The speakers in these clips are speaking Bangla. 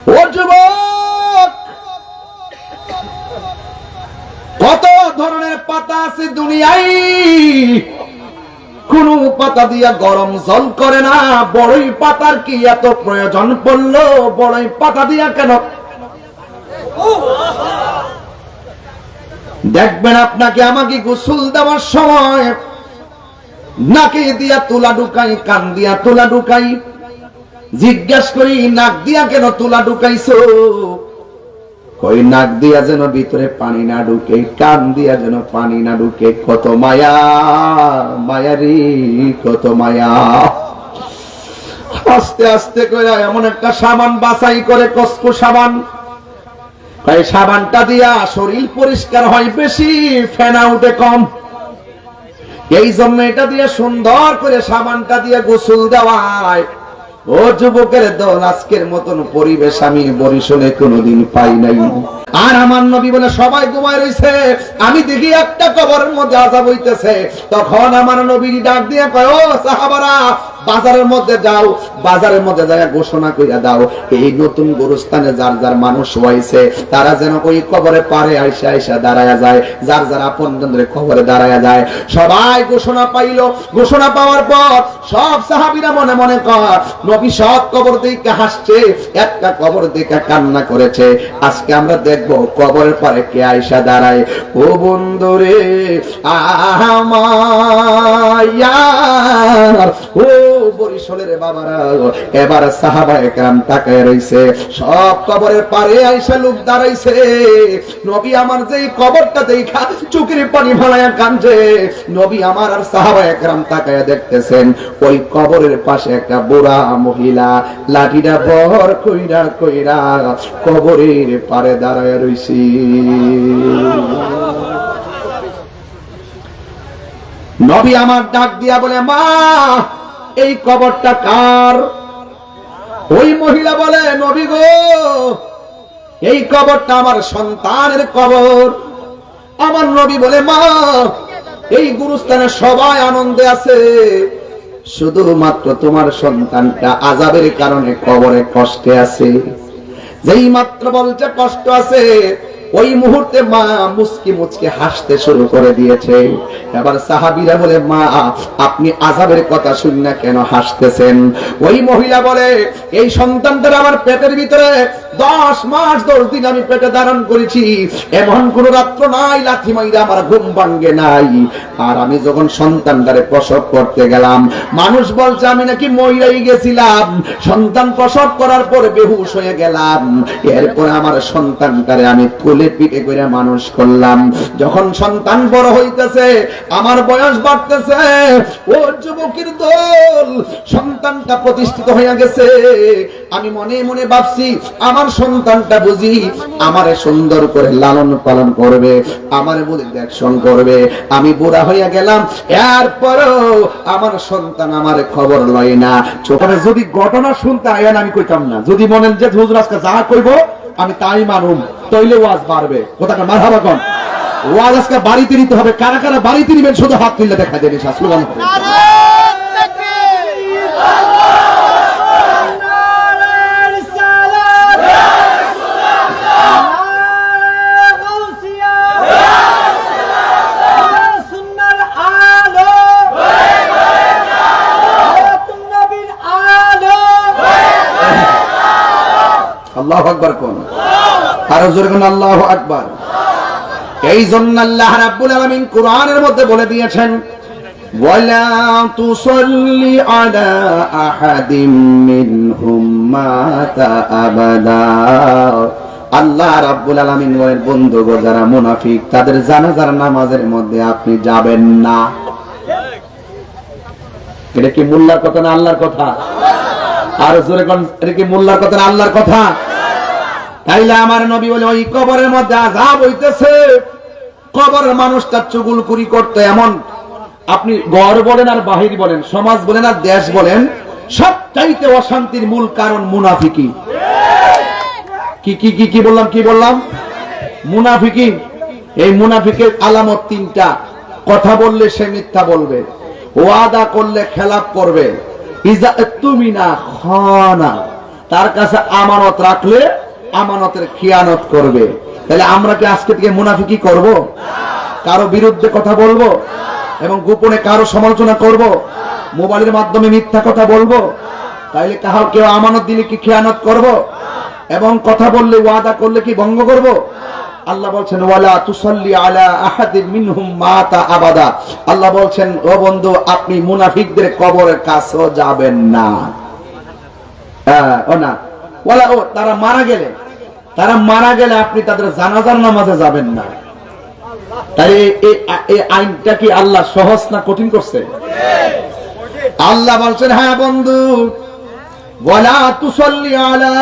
ও যুবক, কত ধরনের পাতা আছে দুনিয়ায়, কোন পাতা দিয়া গরম জল করে না। বড়ই পাতার কি এত প্রয়োজন পড়লো? বড়ই পাতা দিয়া কেন? দেখবেন আপনাকে আমাকে গোসল দেওয়ার সময় নাকে দিয়া তুলা ঢুকাই, কান দিয়া তুলা ঢুকাই, জিজ্ঞাস করি নাক দিয়া কেন তুলা ঢুকাইছো? ওই নাক দিয়া যেন ভিতরে পানি না ঢুকে, কান দিয়া যেন পানি না ঢুকে। কত মায়া, মায়ারি কত মায়া। আস্তে আস্তে করে এমন একটা সাবান বাছাই করে, কসকো সাবান, এই সাবানটা দিয়া শরীর পরিষ্কার হয় বেশি, ফেনা উঠে কম। এই জন্য এটা দিয়ে সুন্দর করে সাবানটা দিয়ে গোসল দেওয়ায়। ও যুবকের দল, আজকের মতন পরিবেশ আমি বরিশালে কোনোদিন পাই নাই। আর আমার নবী বলে সবাই ঘুমায় রয়েছে, আমি দেখি একটা কবরের মধ্যে আযাব হইতেছে। তখন আমার নবী ডাক দিয়ে কয়, ও সাহাবারা, বাজারের মধ্যে যাও, বাজারের মধ্যে যায় ঘোষণা কইরা দাও, এই নতুন গোরস্থানে যার যার মানুষ হইছে তারা যেন ওই কবরে পারে আইসা আইসা দাঁড়ায়া যায়, যার যার আপনজনদের কবরে দাঁড়ায়া যায়। সবাই ঘোষণা পাইলো। ঘোষণা পাওয়ার পর সব সাহাবীরা মনে মনে কয়, নবী সব কবর দেখে হাসছে, একটা কবর দেখে কান্না করেছে। আজকে আমরা দেখবো কবরের পারে কে আইসা দাঁড়ায়। ও বন্ধুরে আমার, ও বরিশালের বাবারা, এবার সাহাবায়ে কেরাম তাকায় রইছে, সব কবরের পারে আইসা লোক দাঁড়াইছে। নবী আমার যেই কবরটা দেখা চোখের পানি ফেলায়া কাঁদছে, নবী আমার আর সাহাবায়ে কেরাম তাকায় দেখতেছেন, ওই কবরের পাশে একটা বুড়া মহিলা লাঠিটা বর কইরা কইরা কবরের পারে দাঁড়ায় রইছে। নবী আমার ডাক দিয়া বলে, মা এই কবরটা কার? ওই মহিলা বলে, নবী গো, এই কবরটা আমার সন্তানের কবর। আমার নবী বলে, মা এই গুরুস্থানে সবাই আনন্দে আছে, শুধুমাত্র তোমার সন্তানটা আযাবের কারণে কবরে কষ্টে আছে। যেই মাত্র বলছে কষ্ট আছে, ওই মুহূর্তে মা মুচকি মুচকি হাসতে শুরু করে দিয়েছে। এবার সাহাবীরা বলে, মা আপনি আযাবের কথা শুনে কেন হাসতেছেন? ওই মহিলা বলে, এই সন্তানটা আমার পেটের ভিতরে 10 মাস 10 দিন আমি পেটে ধারণ করেছি, এমন কোন রাত্র নাই লাথি মাইরা আমার ঘুম ভাঙ্গে নাই। আর আমি যখন সন্তানটারে প্রসব করতে গেলাম, মানুষ বলছে আমি নাকি মইরাই গেছিলাম। সন্তান প্রসব করার পরে বেহুশ হয়ে গেলাম। এরপরে আমার সন্তানটারে আমি কোলে পিঠে করে মানুষ করলাম। যখন সন্তান বড় হইতেছে, আমার বয়স বাড়তেছে, ও যুবকের দল, সন্তানটা প্রতিষ্ঠিত হয়ে গেছে। আমি মনে মনে ভাবছি, আমার সন্তানটা বুঝি আমারে সুন্দর করে লালন পালন করবে, আমারে বলে দেখশন করবে। আমি বুড়া হইয়া গেলাম, এরপরও আমার সন্তান আমারে খবর লয় না। চোখে যদি ঘটনা শুনতে আয়েন আমি কইতাম না, যদি মনেন যে হুজুর আজকে যা কইব আমি তাই মানুম, তইলে ওয়াজ বাড়বে। কোথাকার মারহাবা কোন? ওয়াজ আজকে বাড়িতে নিতে হবে। কারা কারা বাড়িতে নিবেন শুধু হাত তুলে দেখা দেন, স্লোগান হবে। আল্লাহু আকবার কোন? আর জোরে কোন আল্লাহু আকবার। এই জন্য আল্লাহ রাব্বুল আলামিন কোরআনের মধ্যে বলে দিয়েছেন, ওয়ালা তুসাল্লি আলা আহাদিম মিনহুম মাতা আবাদা। আল্লাহ রাব্বুল আলামিন বলেন, বন্ধুগণ যারা মুনাফিক তাদের জানাজার নামাজের মধ্যে আপনি যাবেন না। এটা কি মোল্লার কথা না আল্লাহর কথা? আর জোরে কোন, এটা কি মোল্লার কথা না আল্লাহর কথা? তাইলে আমার নবী বলে, ওই কবরের মধ্যে আযাব হইতেছে। কবরের মানুষটা চুগলখুরি করতে, এমন আপনি ঘর বলেন আর বাহির বলেন, সমাজ বলেন আর দেশ বলেন, সবচাইতে অশান্তির মূল কারণ মুনাফিকি। কি কি কি কি বললাম, কি বললাম? মুনাফিকি। এই মুনাফিকের আলামত 3টা। কথা বললে সে মিথ্যা বলবে, ওয়াদা করলে খেলাপ করবে, ইজা তুমিনা খানা, তার কাছে আমানত রাখলে আমানতের খিয়ানত করবে। তাহলে আমরা কি আজকে থেকে মুনাফিকি করব, কারো বিরুদ্ধে কথা বলবো এবং গোপনে কারো সমালোচনা করব, মোবাইলের মাধ্যমে মিথ্যা কথা বলবো? তাইলে কেউ আমানত দিলে কি খিয়ানত করব এবং কথা বললে ওয়াদা করলে কি ভঙ্গ করব? আল্লাহ বলছেন ওয়ালা তুসাল্লি আলা আহাদিন মিনহুম মাতা আবাদা। আল্লাহ বলছেন ও বন্ধু, আপনি মুনাফিকদের কবরের কাছেও যাবেন না। তারা মারা গেলে আপনি তাদের জানাজার নামাজে যাবেন না। তাই এই আইনটা কি আল্লাহ সহজ না কঠিন করছে? আল্লাহ বলছেন হ্যাঁ বন্ধু, ওয়ালা তুসাল্লি আলা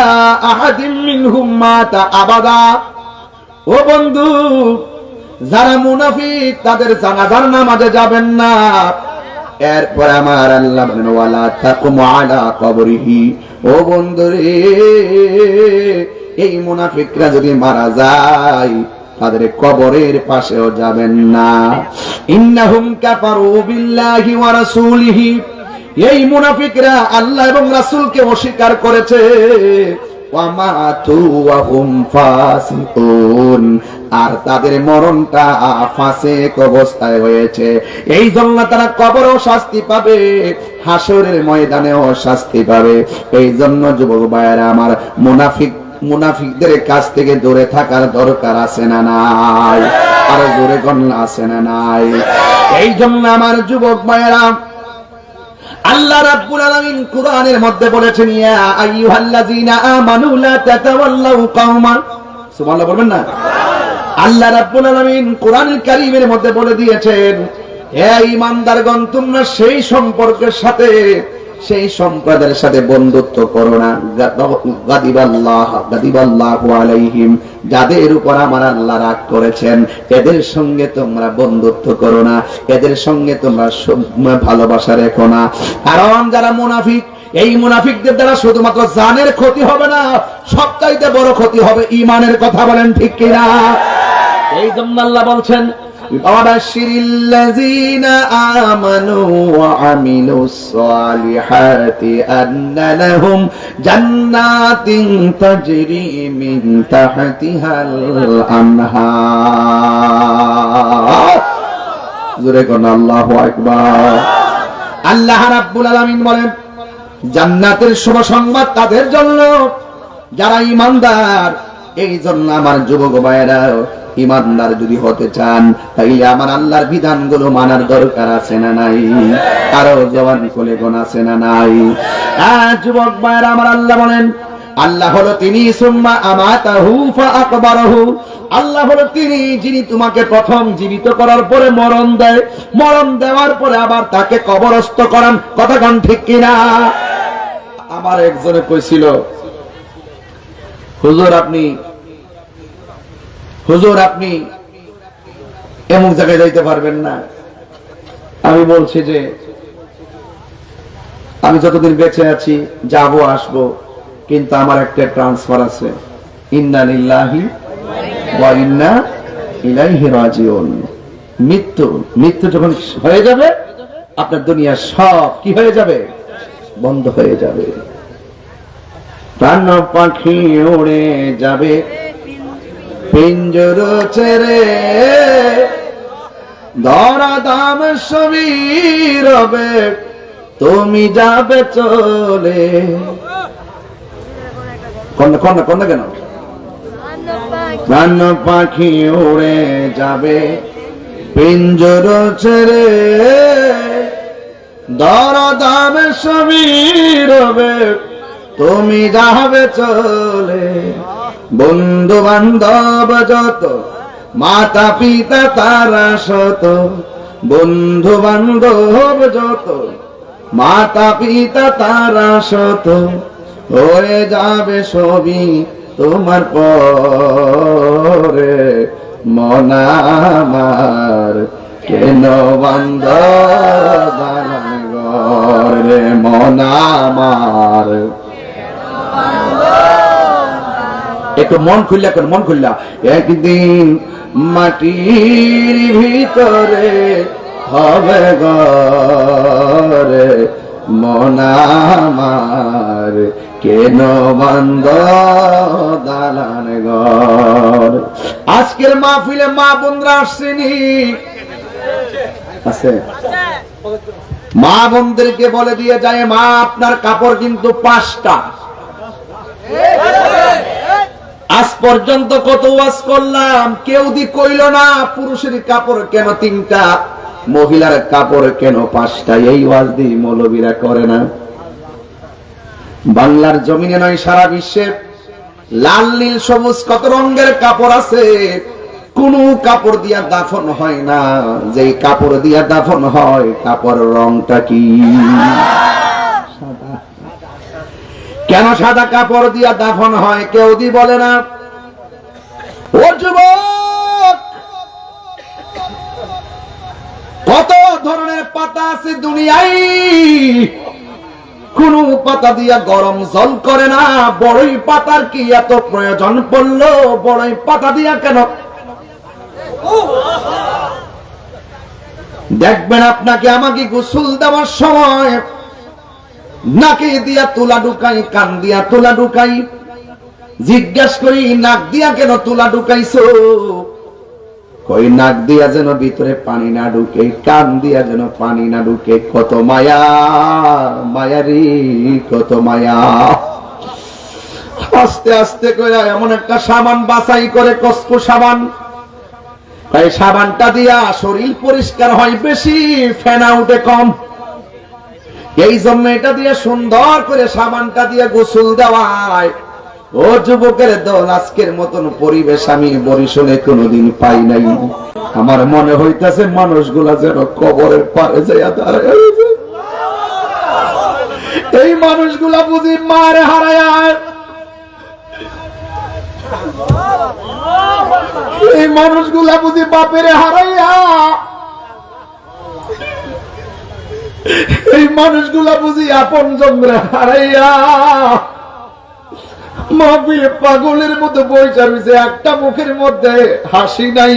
আহাদিন মিনহুম মাতা আবাদা। ও বন্ধু, যারা মুনাফিক তাদের জানাজার নামাজে যাবেন না। এরপর আমার আল্লাহ বলেন ওয়ালা তাকুমু আলা কবরিহি। ও বন্ধু রে, এই মুনাফিকরা যদি মারা যায় তাদের কবরের পাশেও যাবেন না। ইন্নাহুম কাফারু বিল্লাহি ওয়া রাসূলিহি। এই মুনাফিকরা আল্লাহ এবং রাসূলকে অস্বীকার করেছে। ওয়া মাতু ওয়া হুম ফাসিকুন। আর তাদের মরণটা ফাসিক অবস্থায় হয়েছে। এই জন্য তারা কবরেও শাস্তি পাবে, হাসরের ময়দানেও শাস্তি পাবে। এই জন্য যুবক ভাইয়েরা আমার, মুনাফিকদের কাছ থেকে দূরে থাকার দরকার আছে না নাই? আর জোরে গণনা আছে না নাই? এই জন্য আমার যুবক ভাইয়েরা, আল্লাহ রাব্বুল আলামিন কুরআনের মধ্যে বলেছেন ইয়া আইয়ুহাল্লাযীনা আমানু লা তাতাওয়াল্লাউ কওমান। সুবহানাল্লাহ বলবেন না? আল্লাহ রাব্বুল আলামিন কুরআনুল কারীমের মধ্যে বলে দিয়েছেন, হে ঈমানদারগণ, তোমরা সেই সম্পর্কের সাথে, সেই সম্প্রদায়ের সাথে বন্ধুত্ব করো না। গাদিবাল্লাহু আলাইহিম, যাদের উপর আমার আল্লাহ রাগ করেছেন, এদের সঙ্গে তোমরা বন্ধুত্ব করো না, এদের সঙ্গে তোমরা ভালোবাসা রেখো না। কারণ যারা মুনাফিক, এই মুনাফিকদের দ্বারা শুধুমাত্র জানের ক্ষতি হবে না, সবচাইতে বড় ক্ষতি হবে ঈমানের। কথা বলেন ঠিক কিনা? এই জন্য আল্লাহ বলছেন ওয়াবাশশিরিল্লাযীনা আমানু ওয়া আমিলুস সালিহাতি আন্না লাহুম জান্নাতিন তাজরি মিন তাহতিহাল আনহার। জোরে কোন আল্লাহু আকবার। আল্লাহ রাব্বুল আলামিন বলেন জান্নাতের শুভ সংবাদ তাদের জন্য যারা ঈমানদার। এই জন্য আমার যুবক ভাইয়েরা, ঈমানদার যদি হতে চান তাইলে আমার আল্লাহর বিধানগুলো মানার দরকার আছে না নাই? আরো জওয়ান কোলে কোন আছে না নাই? যুবক ভাইয়েরা আমার, আল্লাহ বলেন আল্লাহ হলো তিনি সুম্মা আমাতাহু ফাআকবারহু। আল্লাহ হলো তিনি যিনি তোমাকে প্রথম জীবিত করার পরে মরণ দেয়, মরণ দেওয়ার পরে আবার তাকে কবরস্থ করান। কথা কোন ঠিক কিনা? আমার একজনে কইছিল, হুজুর আপনি এমন জায়গায় যাইতে পারবেন না। আমি বলছি যে আমি যতদিন বেঁচে আছি যাব আসব, কিন্তু আমার একটা ট্রান্সফার আছে। ইন্না লিল্লাহি ওয়া ইন্না ইলাইহি রাজিউন। মৃত্যু যখন হয়ে যাবে, আপনার দুনিয়ার সব কি হয়ে যাবে? বন্ধ হয়ে যাবে। প্রাণ পাখি উড়ে যাবে পিঞ্জর ছেড়ে, ধরাধাম সবই রবে, তুমি যাবে চলে। কন্যা কেন? প্রাণ পাখি উড়ে যাবে পিঞ্জর ছেড়ে, ধরাধাম সবই রবে, তুমি যাবে চলে। বন্ধু বান্ধব যত, মাতা পিতা তারা শত, বন্ধু বান্ধব যত, মাতা পিতা তারা শত, হয়ে যাবে সবই তোমার পরে। মন আমার কেন বান্ধ রে, মন আমার। একটু মন খুললা কর, মন খুললা। একদিন মাটির ভিতরে হবে ঘরে, মন আমার কেন বন্ধ দালান ঘর। আজকের মাহফিলে মা বোনরা আসছেনি আছে, মা বোনদেরকে বলে দিয়ে যায়, মা আপনার কাপড় কিন্তু 5টা। আজ পর্যন্ত কত ওয়াজ করলাম, কেউ দি কইল না পুরুষের কাপড় কেন 3টা, মহিলার কাপড় কেন 5টা। এই ওয়াজ দি মৌলবীরা করে না। বাংলার জমিনে নয়, সারা বিশ্বে লাল নীল সবুজ কত রঙের কাপড় আছে, কোন কাপড় দিয়া দাফন হয় না। যেই কাপড় দিয়া দাফন হয়, কাপড়ের রংটা কি? কেন সাদা কাপড় দিয়া দাফন হয় কেউ দি বলে না। ও যুবক, কত ধরনের পাতা আছে দুনিয়ায়, কোন পাতা দিয়া গরম জল করে না। বড়ই পাতার কি এত প্রয়োজন পড়লো? বড়ই পাতা দিয়া কেন? দেখবেন আপনাকে আমাকে গোসল দেওয়ার সময় নাকে দিয়া তুলা ঢুকাই, কান দিয়া তুলা ঢুকাই, জিজ্ঞাস করি নাক দিয়া কেন তুলা ঢুকাইছো? কই নাক দিয়া যেন ভিতরে পানি না ঢুকে, কান দিয়া যেন পানি না ঢুকে। কত মায়া, মায়ারি কত মায়া। আস্তে আস্তে করে এমন একটা সাবান বাছাই করে, কসকো সাবান, এই সাবানটা দিয়া শরীর পরিষ্কার হয় বেশি, ফেনা উঠে কম। এই জন্য এটা দিয়ে সুন্দর করে সাবানটা দিয়ে গোসল দেওয়ায়। ও যুবকের দল, আজকের মতন পরিবেশ আমি বরিশালে কোনোদিন পাই নাই। আমার মনে হইতেছে মানুষগুলা যেন কবরের পারে যাইয়া দাঁড়ায়। এই মানুষগুলা বুঝি মারে হারায়, এই মানুষগুলা বুঝি বাপের হারাইয়া, এই মানুষগুলা বুঝি আপন জন্মে হারাইয়া মাহফিলে পাগলের মতো বইসা রইছে, একটা মুখের মধ্যে হাসি নাই।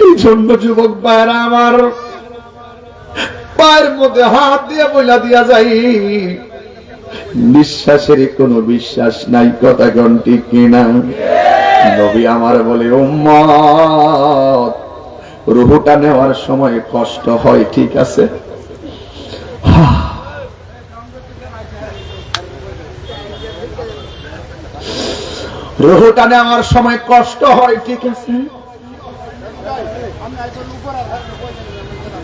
এই জন্য যুবক ভাইরা আমার, পায়ের মধ্যে হাত দিয়ে বইলা দিয়া যাই, নিঃশ্বাসের কোনো বিশ্বাস নাই। কথা কোন ঠিক কিনা? নবী আমার বলে, উম্মত রুহুটা নেওয়ার সময় কষ্ট হয়, ঠিক আছে, রুহুটা নেওয়ার সময় কষ্ট হয়, ঠিক আছে।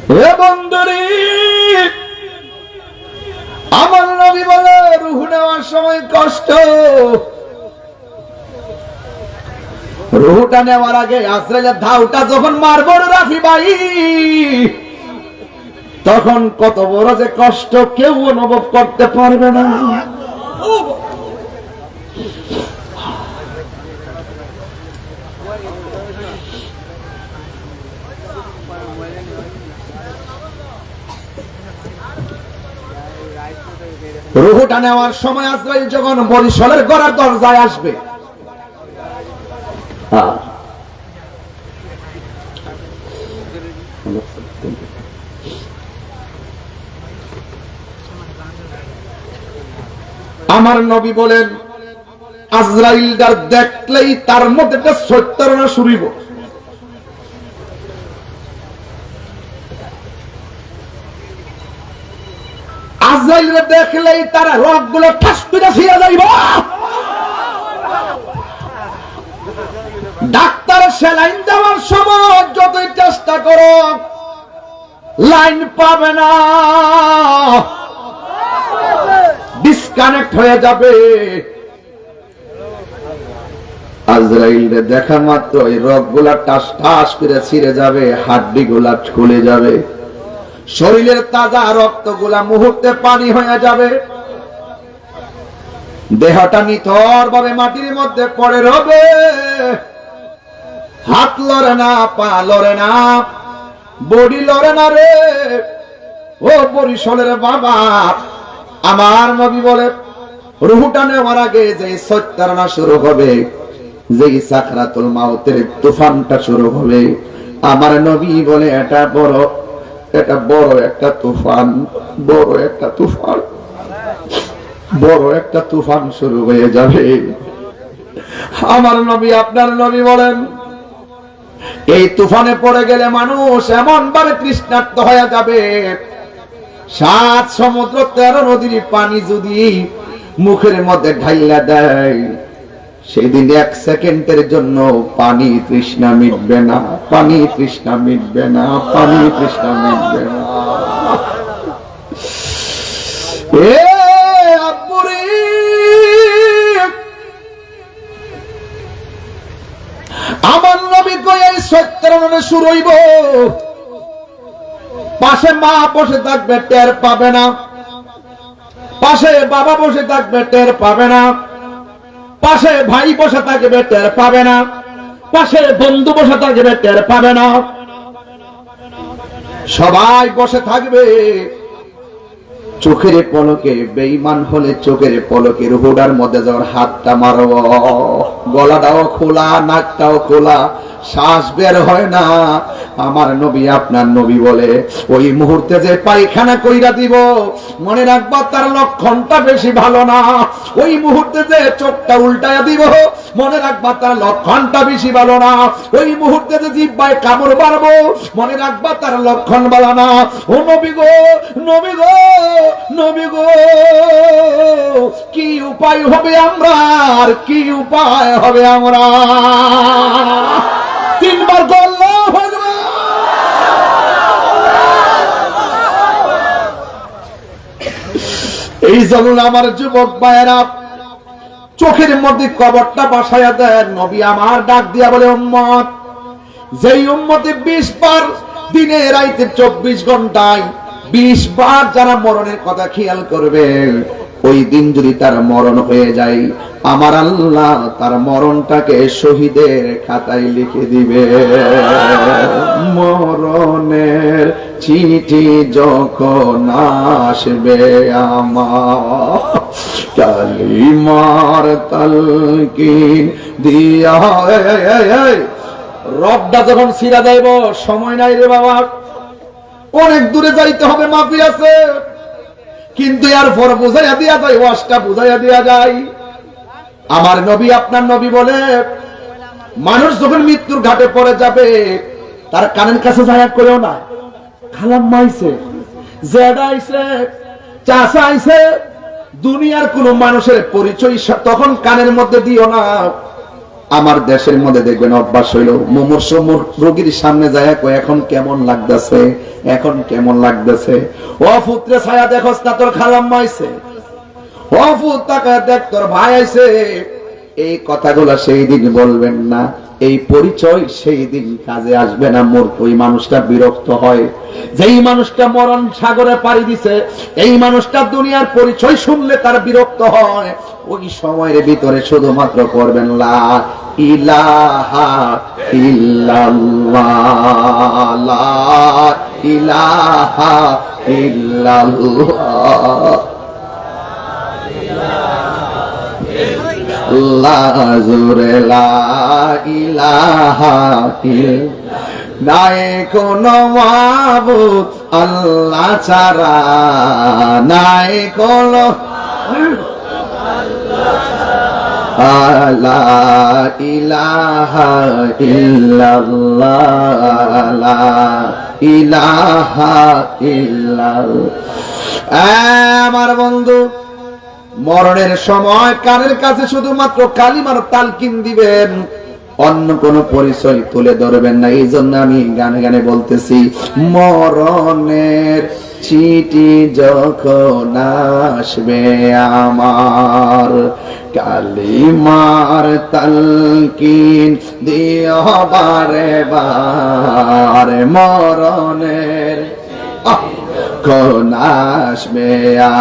হে বন্ধুরে, আমার নবী বলে রুহু নেওয়ার সময় কষ্ট। রুহুটা নেওয়ার আগে আজরাইলের ধাওটা যখন মারবো রাফি ভাই, তখন কত বড় যে কষ্ট কেউ অনুভব করতে পারবে না। রুহুটা নেওয়ার সময় আজরাইল যখন বরিশালের গড়ার দরজায় আসবে, আমার নবী বলেন আজরাইলদার দেখলেই তার মধ্যে একটা সত্যারণা শুরু হইব। আজরাইলকে দেখলেই তারা রগগুলো ঠাস করে ফিরে যাইব। ডাক্তার সেলাইন দেওয়ার সময় যতই চেষ্টা করো লাইন পাবে না, ডিসকানেক্ট হয়ে যাবে। আজরাইলকে দেখা মাত্র এই রগগুলা টাস টাস করে ছিঁড়ে যাবে, হাড্ডি গুলা খুলে যাবে, শরীরের তাজা রক্তগুলা মুহূর্তে পানি হয়ে যাবে, দেহটা নিথর ভাবে মাটির মধ্যে পড়ে রবে, হাত লড়ে না, পা লড়ে না, বডি লড়ে না রে। ও বরিশালের বাবা, আমার নবী বলে রুহুটা নেওয়ার আগে যে সত্যারণা শুরু হবে, যেই সাকরাতুল মাউতের তুফানটা শুরু হবে, আমার নবী বলে এটা বড় একটা তুফান, বড় একটা তুফান, বড় একটা তুফান শুরু হয়ে যাবে। আমার নবী, আপনার নবী বলেন, এই তুফানে পড়ে গেলে মানুষ এমন ভাবে তৃষ্ণার্ত হয়ে যাবে, 7 সমুদ্র 13 নদীর পানি যদি মুখের মধ্যে ঢাইলা দেয়, সেদিন 1 সেকেন্ডের জন্য পানি তৃষ্ণা মিটবে না, পানি তৃষ্ণা মিটবে না, পানি তৃষ্ণা মিটবে না। এ আব্বুরে, আমার নবী কই এই 70 রনে শুরু হইব, পাশে মা বসে থাকবে টের পাবে না, পাশে বাবা বসে থাকবে টের পাবে না, পাশে ভাই বসে থাকবে টের পাবে না, পাশে বন্ধু বসে থাকবে টের পাবে না, সবাই বসে থাকবে চোখের পলকে। বেঈমান হলে চোখের পলকের হুডার মধ্যে যাওয়ার হাতটা মারব, গলাটাও খোলা, নাকটাও খোলা, শ্বাস বের হয় না। আমার নবী, আপনার নবী বলে ওই মুহূর্তে যে পায়খানা কইরা দিব, মনে রাখবা তার লক্ষণটা বেশি ভালো না। ওই মুহূর্তে যে চোখটা উল্টায়া দিব, মনে রাখবা তার লক্ষণটা বেশি ভালো না। ওই মুহূর্তে যে জিহ্বায় কামড় মারবো, মনে রাখবা তার লক্ষণ ভালো না। ও নবী গো, নবী গো, নবী গো, কি উপায় হবে আমরা, আর কি উপায় হবে আমরা? 3 বার আল্লাহু আকবার। এই জন্য আমার যুবক ভাইয়েরা, চোখের মধ্যে কবরটা বসায়া দেন। নবী আমার ডাক দিয়া বলে, উম্মত, যেই উম্মতে 20 বার দিনে রাইতে 24 ঘন্টায় 20 বার যারা মরণের কথা খেয়াল করবে, ওই দিন যদি তার মরণ হয়ে যায়, আমার আল্লাহ তার মরণটাকে শহীদের খাতায় লিখে দিবে। মরণের চিঠি যখন আসবে আমার, কালিমার তালকিন দিয়া, রবটা যখন ছিড়া যাইব, সময় নাই রে বাবা, অনেক দূরে যাইতে হবে, মাফি আছে, কিন্তু এরপর বুঝাইয়া দিয়া যায়, ওয়াজটা বুঝাইয়া দিয়া যায়। আমার নবী, আপনার নবী বলে, মানুষ যখন মৃত্যুর ঘাটে পড়ে যাবে, তার কানের কাছে যায়া কইও না, খালাম্মা আইছে, জেডা আইছে, চাচা আইছে, দুনিয়ার কোন মানুষের পরিচয় তখন কানের মধ্যে দিও না। আমার দেশের মধ্যে দেখবেন অভ্যাস হইল, মুমূর্ষ রোগীর সামনে যায় কই, এখন কেমন লাগতেছে, এখন কেমন লাগতেছে, ও পুত্রে ছায়া দেখোস না, তোর খালাম্মা আইছে, ও পুত তাকায় দেখ, তোর ভাই আইছে। এই কথাগুলো সেই দিন বলবেন না, এই পরিচয় সেই দিন কাজে আসবে না। ওই মানুষটা বিরক্ত হয়, যেই মানুষটা মরণ সাগরে পাড়ি দিছে, এই মানুষটা দুনিয়ার পরিচয় শুনলে তার বিরক্ত হয়। ওই সময়ের ভিতরে শুধুমাত্র করবেন লা ইলাহা ইল্লাল্লাহ, লা ইলাহা ইল্লাল্লাহ, জোরে লা ইলাহা ইল্লাল্লাহ, নাই কোনো মাবুদ আল্লাহ ছাড়া, নাই কোনো লা ইলাহা ইল্লাল্লাহ, লা ইলাহা ইল্লাল্লাহ। আমার বন্ধু, মরণের সময় কানের কাছে শুধুমাত্র কালিমার তালকিন দিবেন, অন্য কোন পরিচয় তুলে ধরবেন না। এই জন্য আমি গানে গানে বলতেছি, মরণের চিঠি যখন আসবে আমার, কালিমার তালকিন দিও বারে বারে, মরণের কোন আসবে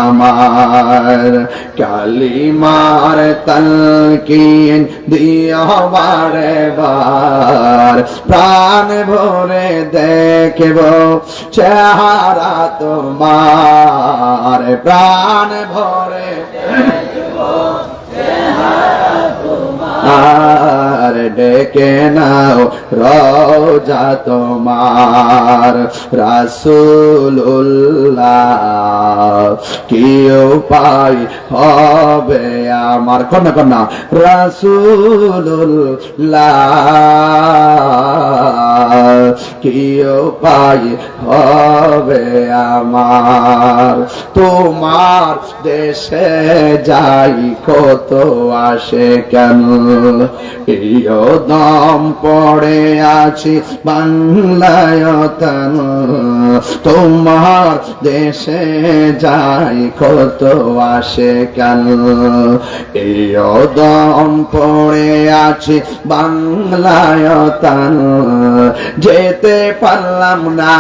আমার, কালিমার তালকিন দিও বারে বার, প্রাণ ভরে দেখব চেহারা তোমার, প্রাণ ভরে দেখব চেহারা তোমার, ডেকে নাও রওজা তোমার রাসূলুল্লাহ কি উপায় হবে আমার কন্যা কন্যা রাসূলুল্লাহ কি উপায় হবে আমার তোমার দেশে যাই কত আসে কেন এই দম পড়ে আছি বাংলায় তোমার দেশে যাই কত আসে কেন এই দম পড়ে আছি বাংলায় যেতে পারলাম না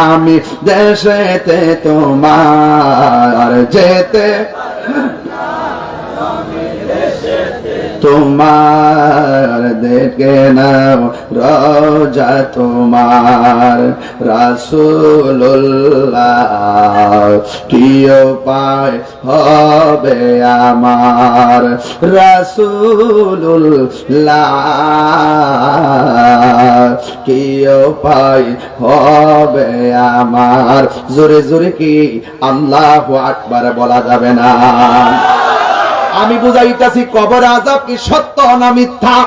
আমি দেশেতে তোমার যেতে তোমার দেখে নাও রওজা তোমার রাসূলুল্লাহ কি উপায় হবে আমার রাসূলুল্লাহ কি উপায় হবে আমার জোরে জোরে কি আল্লাহু আকবার বলা যাবে না আমি বুঝাইতেছি কবর আযাব কি সত্য না মিথ্যা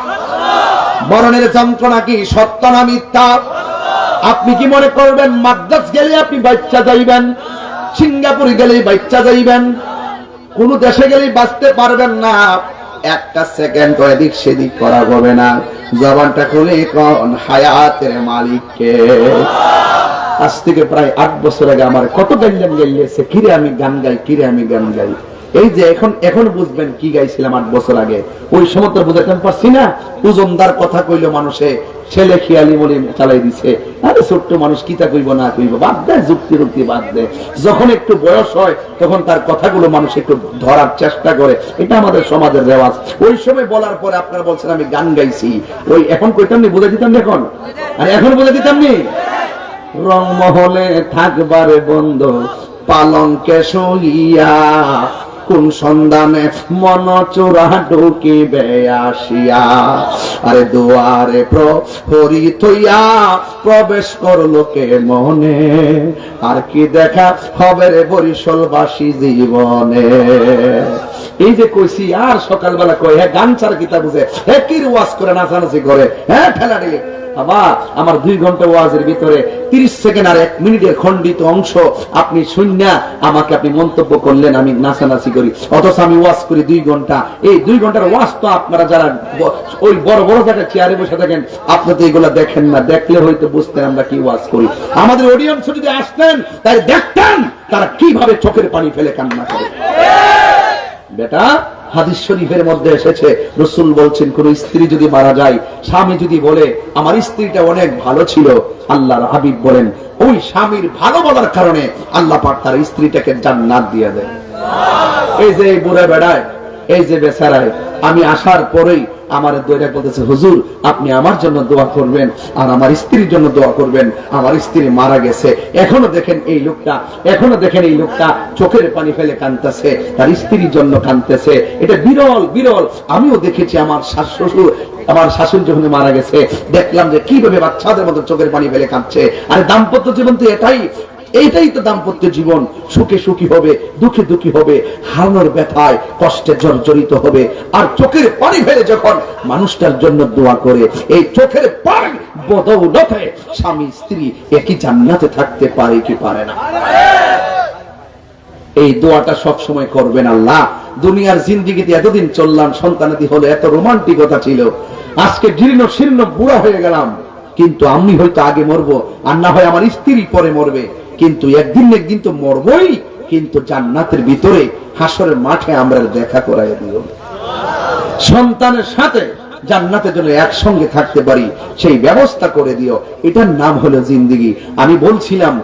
মরণের যন্ত্রণা কি সত্য না মিথ্যা আপনি কি মনে করবেন মাদ্রাজ গেলে আপনি বাচ্চা যাইবেন সিঙ্গাপুর গেলে বাচ্চা যাইবেন কোন দেশে গেলে বাঁচতে পারবেন না একটা সেকেন্ড এদিক সেদিক করা হবে না জবানটা খুলে কোন হায়াতের মালিককে আজ থেকে প্রায় 8 বছর আগে আমার কত গান গাইছে কিরে আমি গান গাই কিরে আমি গান গাই এই যে এখন বুঝবেন কি গাইছিলাম 8 বছর আগে ওই সময় তো বুঝাইতে পারছি না ওজনদার কথা কইলো মানুষে ছেলে খেয়ালি বলে চালাই দিছে আরে ছোট্ট মানুষ কিতা কইব না কইব বাদ দে যুক্তি রুক্তি বাদ দে যখন একটু বয়স হয় তখন তার কথাগুলো মানুষ একটু ধরার চেষ্টা করে এটা আমাদের সমাজের রেওয়াজ ওই সময় বলার পরে আপনারা বলছেন আমি গান গাইছি ওই এখন কইতাম নি বুঝাই দিতাম এখন আর এখন বুঝাই দিতাম নি রং মহলে থাকবারে বন্ধ পালঙ্কে সহিয়া কোন সন্ধানে মন চোরা ঢুকিবে আসিয়া আরে দুয়ারে প্রহরী থইয়া প্রবেশ করলো কে মনে আর কি দেখা হবে রে বরিশালবাসী জীবনে এই যে কইছি আর সকালবেলা কই হ্যাঁ গান ছাড়া কিতা বুঝে হ্যাঁ কি ওয়াজ করে নাচানাচি করে হ্যাঁ ঠেলা ঠেলি বাবা আমার 2 ঘন্টা ওয়াজের ভিতরে 30 সেকেন্ড আর 1 মিনিটের খণ্ডিত অংশ আপনি শুননা আমাকে আপনি মন্তব্য করলেন আমি নাচানাচি করি অথচ আমি ওয়াজ করি 2 ঘন্টা এই 2 ঘন্টার ওয়াজ তো আপনারা যারা ওই বড় বড় জায়গায় চেয়ারে বসে থাকেন আপনি তো এগুলো দেখেন না দেখলে হয়তো বুঝতেন আমরা কি ওয়াজ করি আমাদের অডিয়েন্স যদি আসতেন তাই দেখতেন তারা কিভাবে চোখের পানি ফেলে কান্না করে বেটা হাদিস শরীফের মধ্যে এসেছে রাসূল বলছেন কোন স্ত্রী যদি মারা যায় স্বামী যদি বলে আমার স্ত্রীটা অনেক ভালো ছিল আল্লাহর হাবিব বলেন ওই স্বামীর ভালো বলার কারণে আল্লাহ পাক তার স্ত্রীটাকে জান্নাত দিয়ে দেয় এই যে বুড়া বেড়ায় এই যে বেচারায় আমি আসার পরেই আমার দোয়া বলতেছে হুজুর আপনি আমার জন্য দোয়া করবেন আর আমার স্ত্রীর জন্য দোয়া করবেন আমার স্ত্রী মারা গেছে এখনো দেখেন এই লোকটা চোখের পানি ফেলে কাঁদতেছে তার স্ত্রীর জন্য কাঁদতেছে এটা বিরল বিরল আমিও দেখেছি আমার শাশুড়ি যখন মারা গেছে দেখলাম যে কিভাবে বাচ্চাদের মতো চোখের পানি ফেলে কাঁদছে আর দাম্পত্য জীবন তো এইটাই তো দাম্পত্য জীবন সুখে সুখী হবে দুঃখে দুঃখী হবে হারানোর ব্যথায় কষ্টে জর্জরিত হবে আর চোখের পানি ফেলে যখন মানুষটার জন্য দোয়া করে এই চোখের পানি বদৌলতে স্বামী স্ত্রী একই জান্নাতে থাকতে পারে কি পারে না এই দোয়াটা সব সময় করবেন আল্লাহ দুনিয়ার জিন্দেগিতে এতদিন চললাম সন্তানাদি হলো এত রোমান্টিকতা ছিল আজকে জীর্ণ শীর্ণ বুড়া হয়ে গেলাম কিন্তু আমি হয়তো আগে মরবো আর না হয় আমার স্ত্রী পরে মরবে কিন্তু একদিন তো মরবই কিন্তু জান্নাতের ভিতরে হাসরের মাঠে আমরা দেখা করাই দিও সন্তানের সাথে জান্নাতের জন্য একসঙ্গে থাকতে পারি সেই ব্যবস্থা করে দিও এটার নাম হলো জিন্দেগি আমি বলছিলাম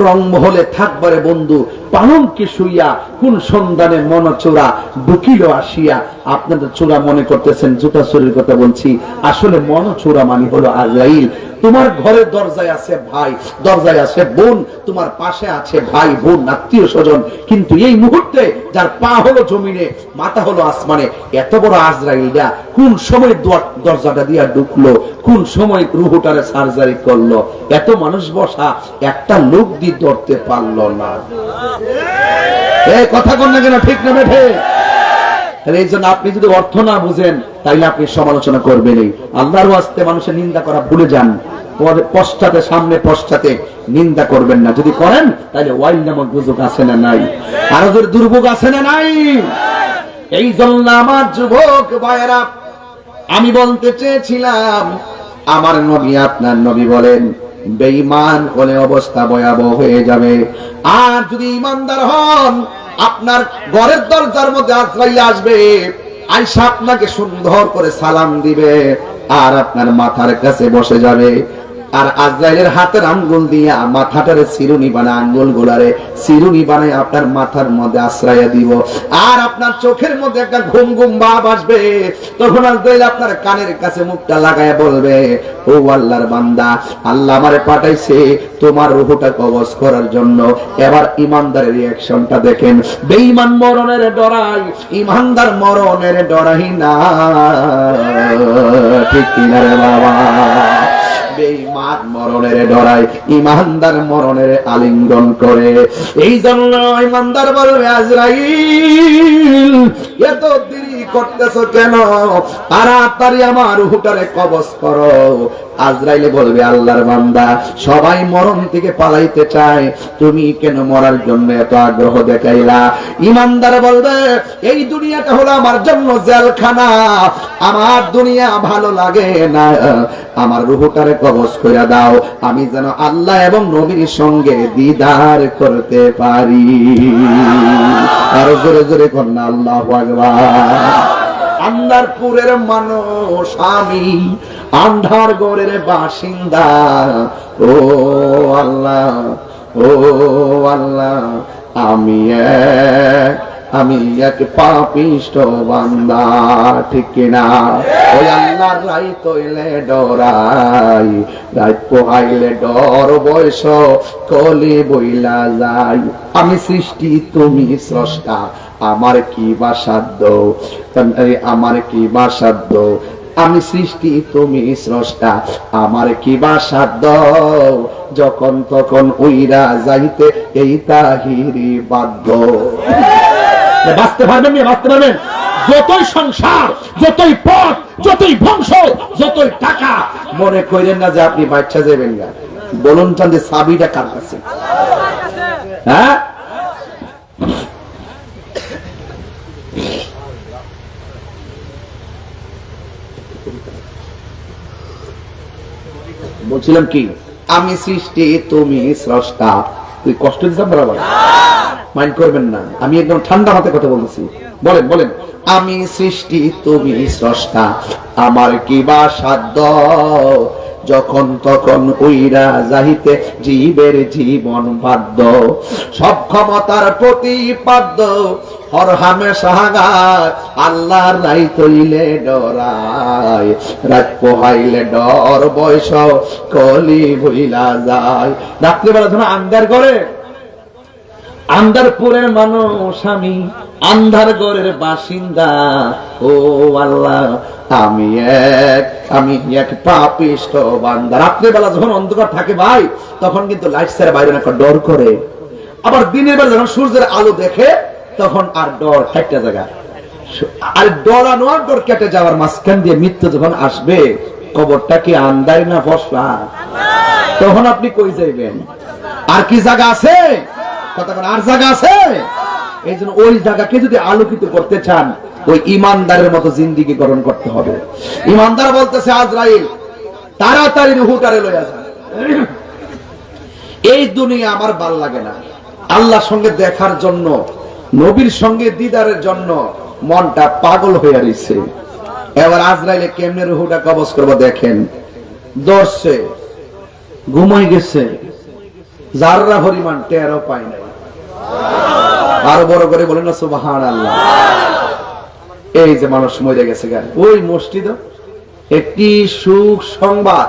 রং মহলে থাকবারে বন্ধু পালঙ্কে শুইয়া কোন সন্ধানে মন চোরা ঢুকিল আসিয়া আপনাদের চোরা মনে করতেছেন জুতা চোরের কথা বলছি আসলে মন চোরা মানে হলো আজরাইল তোমার ঘরের দরজায় আছে ভাই, দরজায় আছে বোন, তোমার পাশে আছে ভাই বোন আত্মীয় স্বজন, কিন্তু এই মুহূর্তে যার পা হলো জমিনে মাথা হলো আসমানে, এত বড় আজরাইলটা কোন সময় দরজাটা দিয়া ঢুকলো, কোন সময় রুহটারে সার্জারি করলো, এত মানুষ বসা একটা লোক দিয়ে ধরতে পারলো না। কথা কোন না কেন, ঠিক না বেঠে? এই জন্য আপনি যদি অর্থ না বুঝেন তাইলে আপনি সমালোচনা করবেনই। আল্লাহর ওয়াস্তে মানুষের নিন্দা করা ভুলে যান, পশ্চাতে সামনে পশ্চাতে নিন্দা করবেন না। যদি করেন তাহলে ওয়াইল নামক দুর্যোগ আছে না নাই, আরো যদি দুর্ভোগ আছে না নাই। এই জন্য আমার যুবক ভাইয়েরা, আমি বলতে চেয়েছিলাম আমার নবী আপনার নবী বলেন বেঈমান হলে অবস্থা ভয়াবহ হয়ে যাবে। আর যদি ইমানদার হন, আপনার ঘরের দরজার মধ্যে আজরাইল আসবে, আয়েশা আপনাকে সুন্দর করে সালাম দিবে আর আপনার মাথার কাছে বসে যাবে। আর আজরাইলের হাতের আঙ্গুল দিয়ে মাথাটারে চিরুনি বানায়, আঙ্গুল গোলারে চিরুনি বানায় আপনার মাথার মধ্যে আশ্রয় দিব। আর আপনার চোখের মধ্যে একটা ঘুম ঘুম ভাব আসবে। তখন আজরাইল আপনার কানের কাছে মুখটা লাগায় বলবে, ও আল্লাহর বান্দা, আল্লাহ আমারে পাঠাইছে তোমার রূহটা কবজ করার জন্য। এবার ইমানদারের রিঅ্যাকশনটা দেখেন। বেঈমান মরণের ডরাই, ইমানদার মরণের ডরাই না, ঠিক কিনা রে বাবা? বেঈমান মরণের ডরাই, ইমানদার মরণের আলিঙ্গন করে। এই জন্য ইমানদার বলবে, আজরাইল এত দেরি করতেছো কেন? তাড়াতাড়ি আমার রূহটারে কবজ করো। আজরাইলে বলবে, আল্লাহর বান্দা, সবাই মরণ থেকে পালাইতে চায়, তুমি কেন মরার জন্য এত আগ্রহ দেখাইলা? ইমানদার বলবে, এই দুনিয়াটা হলো আমার জন্য জেলখানা, আমার দুনিয়া ভালো লাগে না, আমার রূহটারে কবজ করে দাও, আমি যেন আল্লাহ এবং নবীর সঙ্গে দিদার করতে পারি। আর জোরে জোরে কন্যা আল্লাহু আকবার। আন্দারপুরের মানুষ আমি, আন্ধারগড়ের বাসিন্দা, ও আল্লাহ, ও আল্লাহ, আমি এক পাপিষ্ঠ বান্দা, ঠিক কিনা? ওই আল্লাহর রাই তৈলে ডরাই, রাত পোহাইলে ডর বয়স কলি বইলা যাই। আমি সৃষ্টি তুমি স্রষ্টা, আমার কি বা সাধ্য, আমার কি বা সাধ্য, আমি সৃষ্টি তুমি স্রষ্টা, আমার কি বা সাধ্য, যখন তখন উইরা যাইতে এই তাহিরি বাধ্য। বাঁচতে পারবেন না, বাঁচতে পারবেন? যতই সংসার, যতই পথ, যতই বংশ, যতই টাকা, মনে করেন না যে আপনি বাচ্চা যাবেন না। বলুন চান যে চাবিটা কার কাছে? হ্যাঁ, বলছিলাম কি, আমি সৃষ্টি তুমি স্রষ্টা। তুই কষ্ট দিচ্ছিস বরাবর, মাইন্ড করবেন না, আমি একদম ঠান্ডা মাথায় কথা বলতেছি। বলেন বলেন, আমি সৃষ্টি তুমি স্রষ্টা, আমার কি বা সাধ্য, যখন তখন উইরা যাইতে জীবের জীবন বাধ্য, সব ক্ষমতার প্রতিপাদ্য, হর হামেশা আল্লাহর রাই তৈলে ডরাই, রাত পোহাইলে ডর বয়স কলি ভুইলা যায়। রাত্রিবেলা ধরো আন্ধার করে, আন্ধারপুরের মানুষ আমি, আন্ধার ঘরের বাসিন্দা, ও আল্লাহ, আমি এক পাপিষ্ঠ বান্দা। রাত্রিবেলা যখন অন্ধকার থাকে ভাই, তখন কিন্তু লাইট ছেড়ে বাইরে একটা ডর করে। আবার দিনের বেলা যখন সূর্যের আলো দেখে, তখন আর ডর একটা জায়গা, আর ডরানো আর ডর কেটে যাওয়ার মাঝখান দিয়ে মৃত্যু যখন আসবে, কবরটা কি আন্দার না ফসলা? তখন আপনি কই যাইবেন? আর কি জায়গা আছে? আর জায়গা আছে? এই জন্য ওই জায়গাকে যদি আলোকিত করতে চান, ওই ইমানদারের মতো জিন্দিগি গ্রহণ করতে হবে। ইমানদার বলতেছে, আজরাইল তাড়াতাড়ি রূহটারে লইয়া যান, এই দুনিয়া আমার ভাল লাগে না, আল্লাহর সঙ্গে দেখার জন্য, নবীর সঙ্গে দিদারের জন্য মনটা পাগল হয়ে রয়েছে। এবার আজরাইলে কেমনে রূহটা কবজ করবো দেখেন। দর্শে ঘুমাই গেছে, যাররা পরিমাণ টেরও পায় নাই। আরো বড় করে বলেন না সুবহানাল্লাহ। এই যে মানুষ মরে গেছে, ওই মসজিদ একটি সুখ সংবাদ,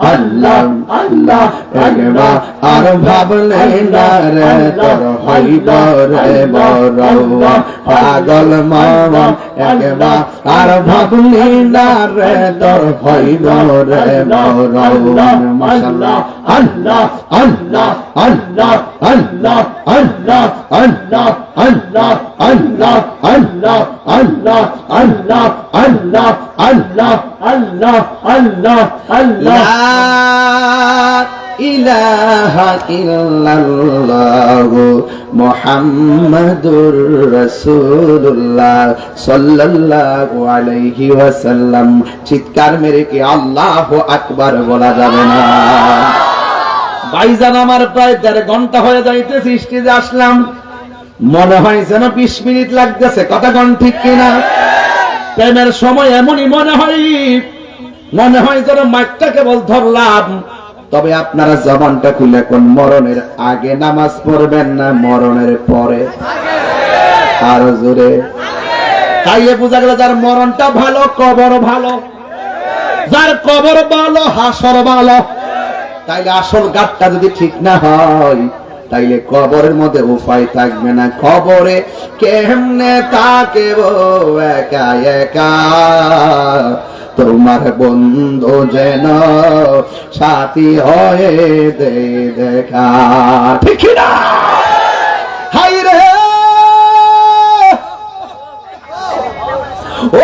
আল্লাহ আল্লাহ একবার আর ভাবলে না রে তোর হইব রে বড় পাগল মন একবার আর ভাবলে না রে তোর হইব রে বড় মাশাআল্লাহ আল্লাহ আল্লাহ আল্লাহ আল্লাহ আল্লাহ আল্লাহ আল্লাহ আল্লাহ আল্লাহ আল্লাহ আল্লাহ আল্লাহ আল্লাহ আল্লাহ আল্লাহ আল্লাহ ইলাহা ইল্লাল্লাহু মুহাম্মাদুর রাসূলুল্লাহ সাল্লাল্লাহু আলাইহি ওয়াসাল্লাম। চিৎকার মেরে কি আল্লাহু আকবার বলা যাবে না? ভাইজান আমার প্রায় 1.5 ঘন্টা হয়ে যাইতেছে স্টেজে আসলাম, মনে হয় যেন 20 মিনিট লাগতেছে। কথা কোন ঠিক কিনা? প্রেমের সময় এমনই মনে হয় যেন মাইকটা কেবল ধরলাম। তবে আপনারা জবানটা খুলে কোন মরণের আগে নামাজ পড়বেন না মরণের পরে? আরো জোরে। তাইলে বোঝা গেল যার মরণটা ভালো কবর ভালো, যার কবর ভালো হাসর ভালো। তাইলে আসল গাতটা যদি ঠিক না হয় তাইলে কবরের মধ্যে উপায় থাকবে না। কবরে কেমনে থাকে একা একা, তোমার বন্ধু যেন সাথী হয়ে দে দেখা। ঠিক না? হাই রে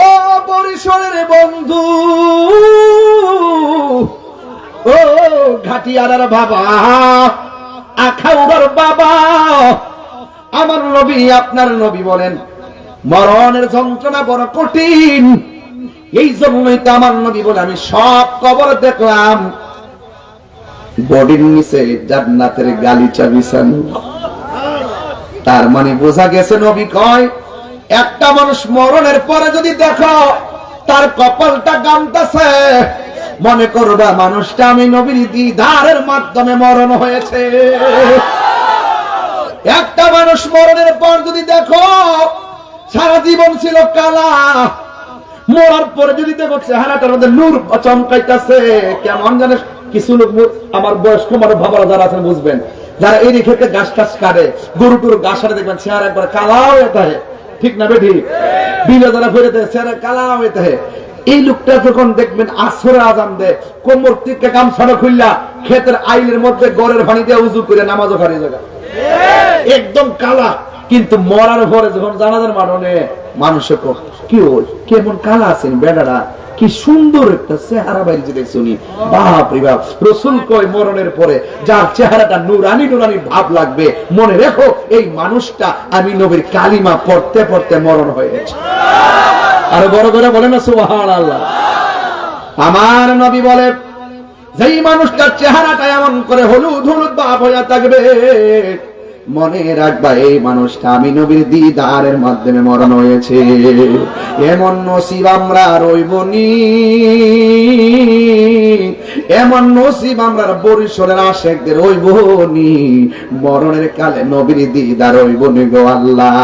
ও বরিশালের বন্ধু, ও ঘাটিয়ার বাবা, আখাউড়ার বাবা, আমার নবী আপনার নবী বলেন মরণের যন্ত্রণা বড় কঠিন। এই জন্যই তো আমার নবী বলে আমি সব কবর দেখলাম, বডির নিচে জান্নাতের গালিচা বিছানো। তার মানে বোঝা গেছে নবী কয় একটা মানুষ মরণের পরে যদি দেখো তার কপালটা গামতাছে, মনে করবা মানুষটা আমি নবীর দিদারের মাধ্যমে মরণ হয়েছে। একটা মানুষ মরণের পর যদি দেখো সারা জীবন ছিল কালা, মরার পরে যদি দেখো চেহারাটার মধ্যে নূর চমকাইতেছে, কেমন জানে কিছু লোক, আমার বয়স্ক মানুষ বাবারা যারা আছেন বুঝবেন, যারা এই ক্ষেত্রে গাছ টাছ কাটে, গরু টুরু ঘাস কাটে, দেখবেন চেহারা একবার কালা হয়ে থাকে। ঠিক না বেঠি? বিলে যারা ফেরে দেয় চেহারা কালা হয়ে থাকে। এই লোকটা যখন দেখবেন আসরে আজান দেয়, কোমর থেকে গামছানো খুললা ক্ষেতের আইলের মধ্যে গড়ের পানি দিয়ে উজু করে নামাজও খারি জায়গা একদম কালা, কিন্তু মরার পরে যখন জানাজার মারণে মানুষে কি ওই কেমন কালা আছেন বেড়ারা, কি সুন্দর একটা চেহারা বাইরে দেখছি। বাপ রে বাপ, রসুল কয় মরণের পরে যার চেহারাটা নুরানি নুরানি ভাব লাগবে, মনে রেখো এই মানুষটা আমি নবীর কালিমা পড়তে পড়তে মরণ হয়েছে। আরো বড় করে বলে না সুবহানাল্লাহ। আমার নবী বলে যেই মানুষটার চেহারাটা এমন করে হলুদ হলুদ ভাব হইয়া থাকবে, মনে রাখবা এই মানুষটা আমি নবীর দিদারের মাধ্যমে মরণ হয়েছে। এমন নসিব আমরা রইবনি, এমন নসিব আমরা বরিশালের আশেকদের হইবনি, মরণের কালে নবীর দিদার হইবনি গো আল্লাহ।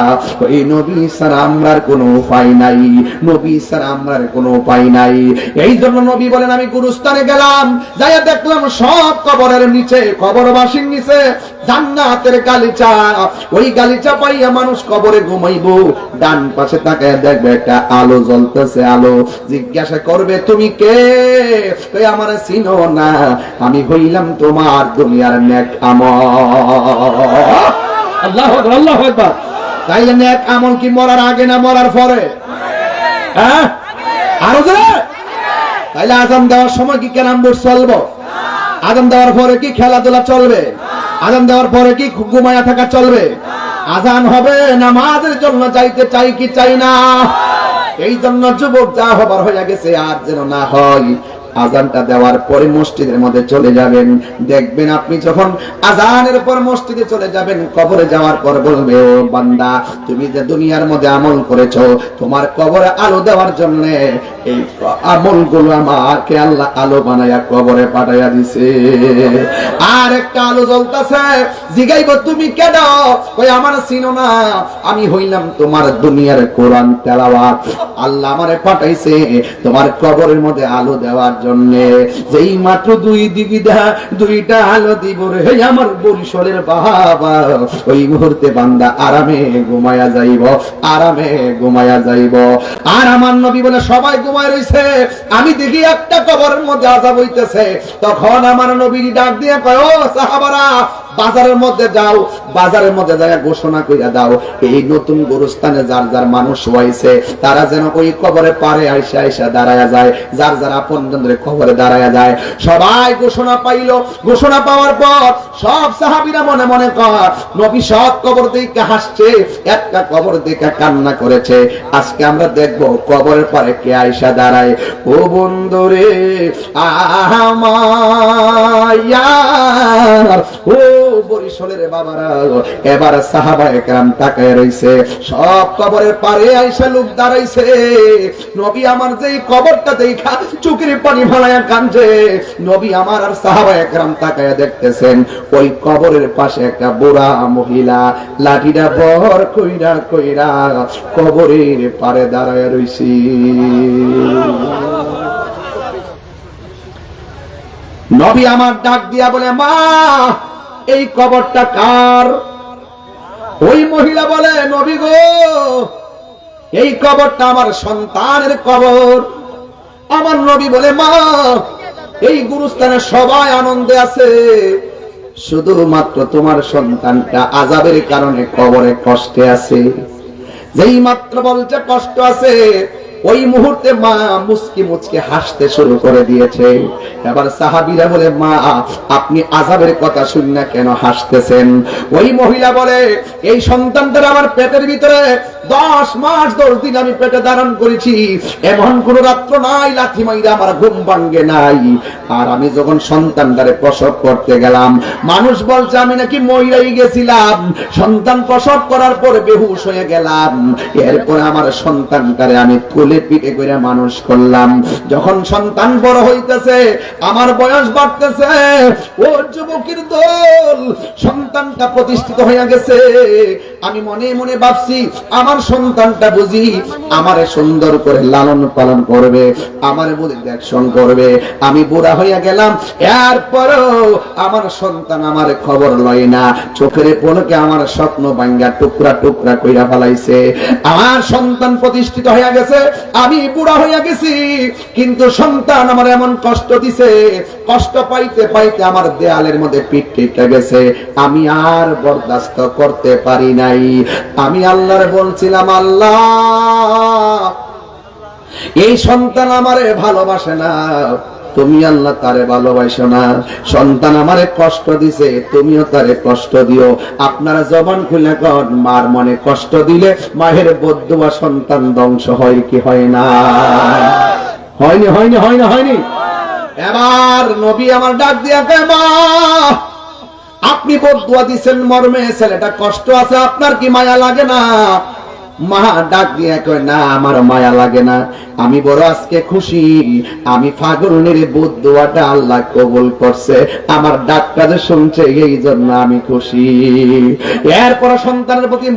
ওই নবী ছাড়া আমরার কোনো উপায় নাই, নবী ছাড়া আমরার কোনো উপায় নাই। এই জন্য নবী বলেন আমি গুরুস্থানে গেলাম, যাইয়া দেখলাম সব কবরের নিচে, কবরবাসীর নিচে জান্নাতের গালিচা। ওই গালিচা পাইয়া মানুষ কবরে ঘুমাইবো, ডান পাশে তাকায় দেখবে একটা আলো জ্বলতেছে। আলো জিজ্ঞাসা করবে তুমি কে? আমার চিনো না, আমি হইলাম তোমার দুনিয়ার নেক আমল। আল্লাহু আকবার, আল্লাহু আকবার। তাইলে নেক আমল কি মরার আগে না মরার পরে? হ্যাঁ আরো জোরে। তাইলে আযান দেওয়ার সময় কি কেরাম বোর্ড চলবো? আযান দেওয়ার পরে কি খেলাধুলা চলবে? আযান দেওয়ার পরে কি ঘুমায়া থাকা চলবে? আযান হবে নামাজের জন্য যাইতে চাই কি চাই না? এই জন্য যুবক যা হবার হয়ে গেছে আর যেন না হয়। আযানটা দেওয়ার পরে মসজিদের মধ্যে চলে যাবেন, দেখবেন আপনি যখন আযানের পর মসজিদে চলে যাবেন, কবরে যাওয়ার পর বলবে ও বান্দা তুমি যে দুনিয়ার মধ্যে আমল করেছো, তোমার কবরে আলো দেওয়ার জন্য এই আমলগুলো আমাকে আল্লাহ আলো বানায়া কবরে পাঠাইয়া দিছে। আর একটা আলো জ্বলতেছে, জিগাইব তুমি কেন? ওই আমার চিনো না, আমি হইলাম তোমার দুনিয়ার কোরআন তেলাওয়াত। আল্লাহ আমারে পাঠাইছে তোমার কবরের মধ্যে আলো দেওয়ার জন্য। যেই মাত্র দুই দিকে দুইটা আলো দিব রে আমার বরিশালের বাবা, ওই মুহূর্তে বান্দা আরামে ঘুমায়া যাইব, আরামে ঘুমায়া যাইব। আর আমার নবী বলে সবাই ঘুমায় রইছে, আমি দেখি একটা কবরের মধ্যে আযাব হইতেছে। তখন আমার নবী ডাক দিয়ে কয়, ও সাহাবারা, বাজারের মধ্যে যাও, বাজারের মধ্যে যায় ঘোষণা কইরা দাও, এই নতুন গোরস্থানে যার যার মানুষ হইছে তারা যেন ওই কবরে পারে আইসা আইসা দাঁড়ায়া যায়, যার যার আপনজনদের কবরে দাঁড়ায়া যায়। সবাই ঘোষণা পাইলো। ঘোষণা পাওয়ার পর সব সাহাবীরা মনে মনে কর, নবী সব কবর দেখে হাসছে, একটা কবর দেখে কান্না করেছে। আজকে আমরা দেখব কবরের পারে কে আইসা দাঁড়ায়। ও বন্ধুরে আমার, ও বরিশালের বাবারা, এবার সাহাবায়ে কেরাম তাকায় রইছে, সব কবরের পারে আইসা লোক দাঁড়াইছে। নবী আমার যেই কবরটা দেখা চোখের পানি ফেলায়া কাঁদছে, নবী আমার আর সাহাবায়ে কেরাম তাকায়া দেখতেছেন ওই কবরের পাশে একটা বুড়া মহিলা লাঠিটা বহর কইরা কইরা কবরের পারে দাঁড়ায় রইছে। নবী আমার ডাক দিয়া বলে, মা এই কবরটা কার? ওই মহিলা বলে, নবী গো এই কবরটা আমার সন্তানের কবর। আমার নবী বলে, মা এই গুরুস্থানে সবাই আনন্দে আছে, শুধুমাত্র তোমার সন্তানটা আযাবের কারণে কবরে কষ্টে আছে। যেই মাত্র বলছে কষ্ট আছে, ওই মুহূর্তে মা মুচকি মুচকি হাসতে শুরু করে দিয়েছে। এবার সাহাবীরা বলে, মা আপনি আযাবের কথা শুনে কেন হাসতেছেন? ওই মহিলা বলে, এই সন্তানটা আমার পেটের ভিতরে 10 মাস 10 দিন আমি পেটে ধারণ করেছি, এমন কোন রাত্র নাই লাথি মাইরা আমার ঘুম ভাঙে নাই। আর আমি যখন সন্তানটারে প্রসব করতে গেলাম, মানুষ বলছে আমি নাকি মইরাই গেছিলাম, সন্তান প্রসব করার পরে বেহুশ হয়ে গেলাম। এরপরে আমার সন্তানটারে আমি তুলে পিঠে করে মানুষ করলাম। যখন সন্তান বড় হইতেছে, আমার বয়স বাড়তেছে, ও যুবকের দল, সন্তানটা প্রতিষ্ঠিত হয়ে গেছে, আমি মনে মনে ভাবছি আমার সন্তানটা বুঝি আমারে সুন্দর করে লালন পালন করবে, আমারে বুঝি দেখশন করবে। আমি বুড়া হইয়া গেলাম, এরপরও আমার সন্তান আমার খবর লয় না, চোখের পলকে আমার স্বপ্ন ভাঙ্গা টুকরা টুকরা কইরা ফেলাইছে। আমার সন্তান প্রতিষ্ঠিত হয়ে গেছে, আমি বুড়া হইয়া গেছি, কিন্তু সন্তান আমার এমন কষ্ট দিছে, কষ্ট পাইতে পাইতে আমার দেয়ালের মধ্যে পিঠ ঠেকে গেছে, আমি আর বরদাস্ত করতে পারি নাই। আমি আল্লাহর বলছিলাম, আল্লাহ এই সন্তান আমারে ভালোবাসে না, তুমি আল্লাহ তারে ভালোবাসো না, সন্তান আমারে কষ্ট দিছে, তুমিও তারে কষ্ট দিও। আপনারা জবান খুলে কন, মার মনে কষ্ট দিলে মায়ের বদদুয়া সন্তান ধ্বংস হয় কি হয় না? হয়নি হয়নি হয়নি হয়নি? এবার নবী আমার ডাক দিয়া কয়, মা আপনি বদদুয়া দিছেন মর্মে ছেলেটা কষ্ট আছে, আপনার কি মায়া লাগে না? মা ডাক দিয়ে কয়, না আমার মায়া লাগে না, আমি বড় আজকে খুশি, আমি ফাগলের বদদুয়াটা আল্লাহ কবুল করছে, আমার ডাকটা যে শুনছে এই জন্য আমি খুশি। এরপর সন্তানের প্রতি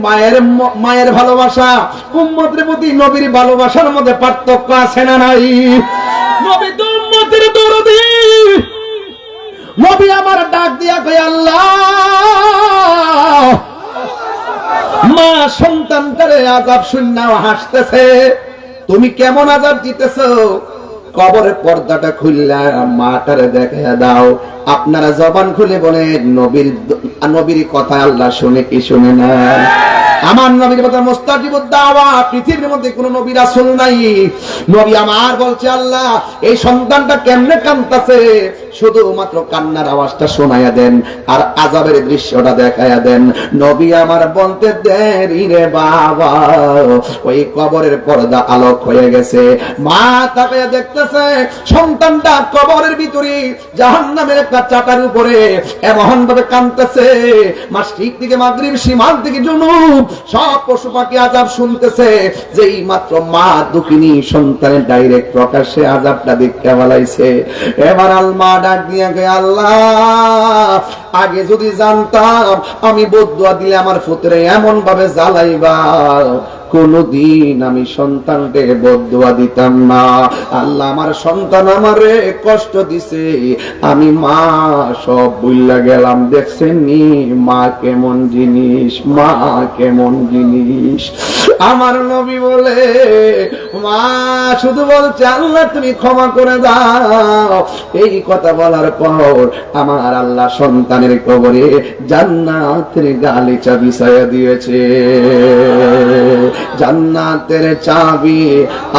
মায়ের ভালোবাসা, উম্মতের প্রতি নবীর ভালোবাসার মধ্যে পার্থক্য আছে না নাই? নবী তো উম্মতের দরদি। নবী আমার ডাক দিয়া কয়, আল্লাহ মা সন্তানটারে আযাব শুননাও হাসতেছে, তুমি কেমন আযাব দিতেছো? কবরের পর্দাটা খুললা মাটারে দেখাইয়া দাও। আপনারা জবান খুলে বলেন, নবীর কথা আল্লাহ শুনে কি শুনে না? আমার নবীর কথা মুস্তাজিবুদ দাওয়া, পৃথিবীর মধ্যে কোন নবী রাসূল নাই। নবী আমার বলছে, আল্লাহ এই সন্তানটা কেমনে কাঁদতেছে, শুধুমাত্র কান্নার আওয়াজটা শোনায়া দেন আর আযাবের দৃশ্যটা দেখায়া দেন। নবী আমার বলতে দেরি রে বাবা, ওই কবরের পর্দা আলোক হয়ে গেছে। মা তাকায়া দেখতেছে সন্তানটা কবরের ভিতরে জাহান্নামের একটা চাটার উপরে এমন ভাবে কাঁদতেছে, মাসরিক থেকে মাগরিব, শিমাল থেকে জুনুব, সব পশু পাখি আযাব শুনতেছে। যেই মাত্র মা দুঃখিনী সন্তানের ডাইরেক্ট প্রকাশ্যে আযাবটা দেখতে বলাইছে। এবার আলমা ডাক দিয়ে গে, আল্লাহ আগে যদি জানতাম আমি বদদুয়া দিলে আমার পুত্রে এমন ভাবে জ্বালাইবা, কোনদিন আমি সন্তানকে বদদুয়া দিতাম না। আল্লাহ আমার সন্তান আমারে কষ্ট দিছে, আমি মা সব ভুইলা গেলাম। দেখছেন নি মা কেমন জিনিস, মা কেমন জিনিস। আমার নবী বলে মা শুধু বলছে আল্লাহ তুমি ক্ষমা করে দাও। এই কথা বলার পর আমার আল্লাহ সন্তানের কবরে জান্নাতের গালিচা বিছায়া দিয়েছে। জান্নাতের চাবি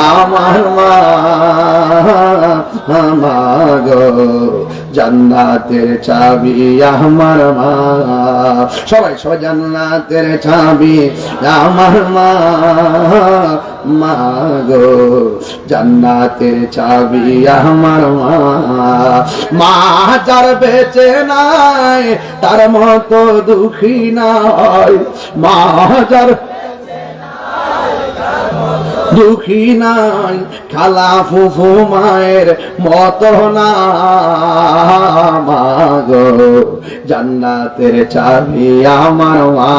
আমার মা, আমার গো জান্নাতের চাবি আমার মা। সবাই সবাই জান্নাতের চাবি আমার মা, মা গো জান্নাতের চাবি আমার মা। মা যার বেঁচে নাই তার মতো দুঃখী নাই, মা যার দুঃখী নাই, খালা ফুফু মায়ের মতো না। মা গো জান্নাতের চাবি আমার মা।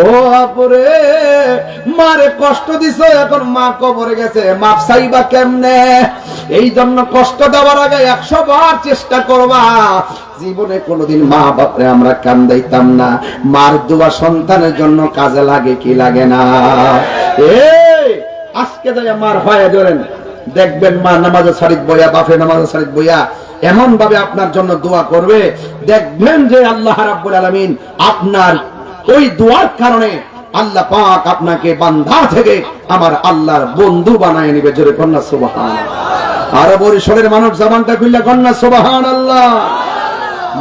ও আপুরে মারে কষ্ট দিছো, এখন মা কবরে গেছে, মাপ চাইবা কেমনে? এই জন্য কষ্ট দেওয়ার আগে 100 বার চেষ্টা করবা। জীবনে কোনোদিন মা বাপরে আমরা কান্দাইতাম না। মার দোয়া সন্তানের জন্য কাজে লাগে কি লাগে না? আজকে যাই মার ভয়ে ধরেন, দেখবেন মা নামাজে শারিক বইয়া, বাপে নামাজে শারিক বইয়া এমন ভাবে আপনার জন্য দোয়া করবে, দেখবেন যে আল্লাহ রাব্বুল আলামিন আপনার ওই দোয়ার কারণে আল্লাহ পাক আপনাকে বান্দা থেকে আমার আল্লাহর বন্ধু বানায় নিবে। জোরে কন্যা সুবহানাল্লাহ। আর বরিশালের মানুষ জবানটা খুললে কন্যা সুবহানাল্লাহ।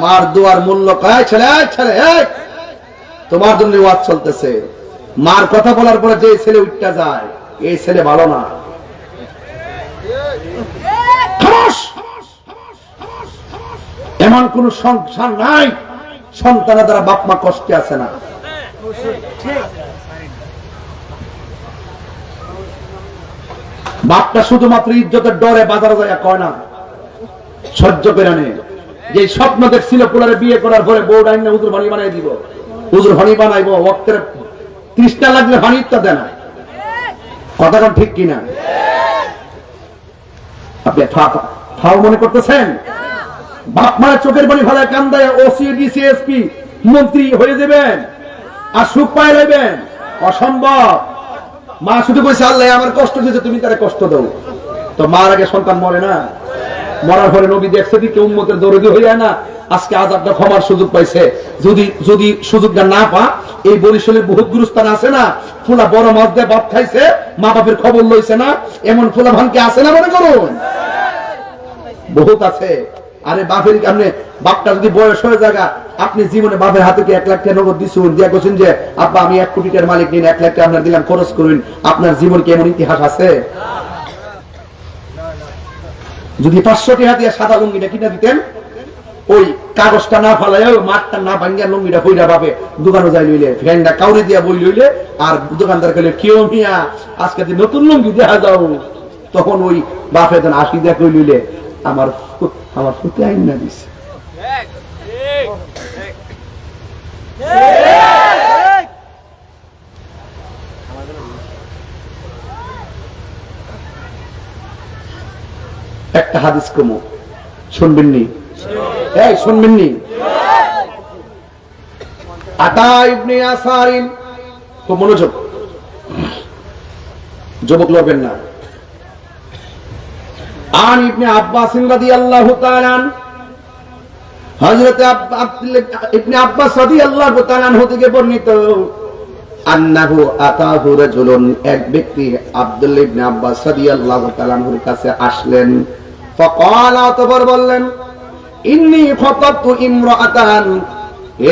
মার দোয়ার মূল্য কয় ছেলে, ছেলে তোমার জন্য ওয়াজ চলতেছে। মার কথা বলার পরে যে ছেলে উঠতে যায়, এই ছেলে ভালো না। এমন কোন সংসার নাই সন্তানের দ্বারা বাপ মা কষ্টে আছে না। বাপটা শুধুমাত্র ইজ্জতের ডরে বাজারে যায় কয় না, সহ্য করে নেই। যে স্বপ্ন দেখছিল পোলারে বিয়ে করার পরে বউ ডাইন হুজুর ভানি বানাই দিব, হুজুর ভানি বানাইবো, ওয়াক্তের 30টা লাগলে ভানিটা দেয় না। কথাটা ঠিক কিনা? আপনি ফাও মনে করতেছেন? বাপ মায়ের চোখের পানি ফেলায় কান্দায় ওসি ডিসি এসপি মন্ত্রী হয়ে যাবেন আর সুখ পায় যাবেন? অসম্ভব। মা শুধু কইছে আল্লাহ আমার কষ্ট দিয়েছে, তুমি তারে কষ্ট দাও। তো মার আগে সন্তান মরে না? মরার পরে নবী দেখছে কি কেউ উম্মতের দরদি হইয়া না আজকে আজাবটা ক্ষমার সুযোগ পাইছে। যদি সুযোগটা না পা, এই বরিশালের বহুত গুরুস্থান আছে না, ফুলা বড় মাছ দিয়ে ভাত খাইছে, মা বাপের খবর লইছে না, এমন ফুলা ভানকে আছে না? মনে করুন বহুত আছে। আরে বাপের আপনি বাপটা যদি বয়স হয়ে জায়গা, আপনি জীবনে বাপের হাতে কি 1 লাখ টাকা নগদ দিচ্ছেন, দিয়া করছেন যে আব্বা আমি 1 কোটি টাকার মালিক নিন, 1 লাখ টাকা আপনার দিলাম, খরচ করুন। আপনার জীবন কি এমন ইতিহাস আছে? যদি 500 টাকা দিয়ে সাদা লুঙ্গিটা কিনে দিতেন, ওই কাগজটা না ফালাই মাঠটা না ভাঙ্গিয়া লুঙ্গিটা কইরা ভাবে দোকানে যাই লইলে, ফ্যানটা কাউরে দিয়া বই লইলে, আর দোকানদার কইলে কেউ মিয়া আজকে যে নতুন লুঙ্গি দেখা যাও, তখন ওই বাপে দেন 80 দিয়া কই লইলে আমার ফুটে আইন না দিছে। একটা হাদিস কমো শুনবেননি? এই শুনবেননি? আতা ইবনে ইয়াসারিন, খুব মনোযোগ, যুবক লবেন না। আন ইবনে আব্বাস রাদিয়াল্লাহু তাআলা আন, হযরত ইবনে আব্বাস রাদিয়াল্লাহু তাআলা আনহু থেকে বর্ণিত, আন্নাহু আতাহু রাজুলুন, এক ব্যক্তি আব্দুল্লাহ ইবনে আব্বাস রাদিয়াল্লাহু তাআলা আনহুর কাছে আসলেন। ফাকালা, অতঃপর বললেন, ইন্নী খাতাবতু ইমরাআতান,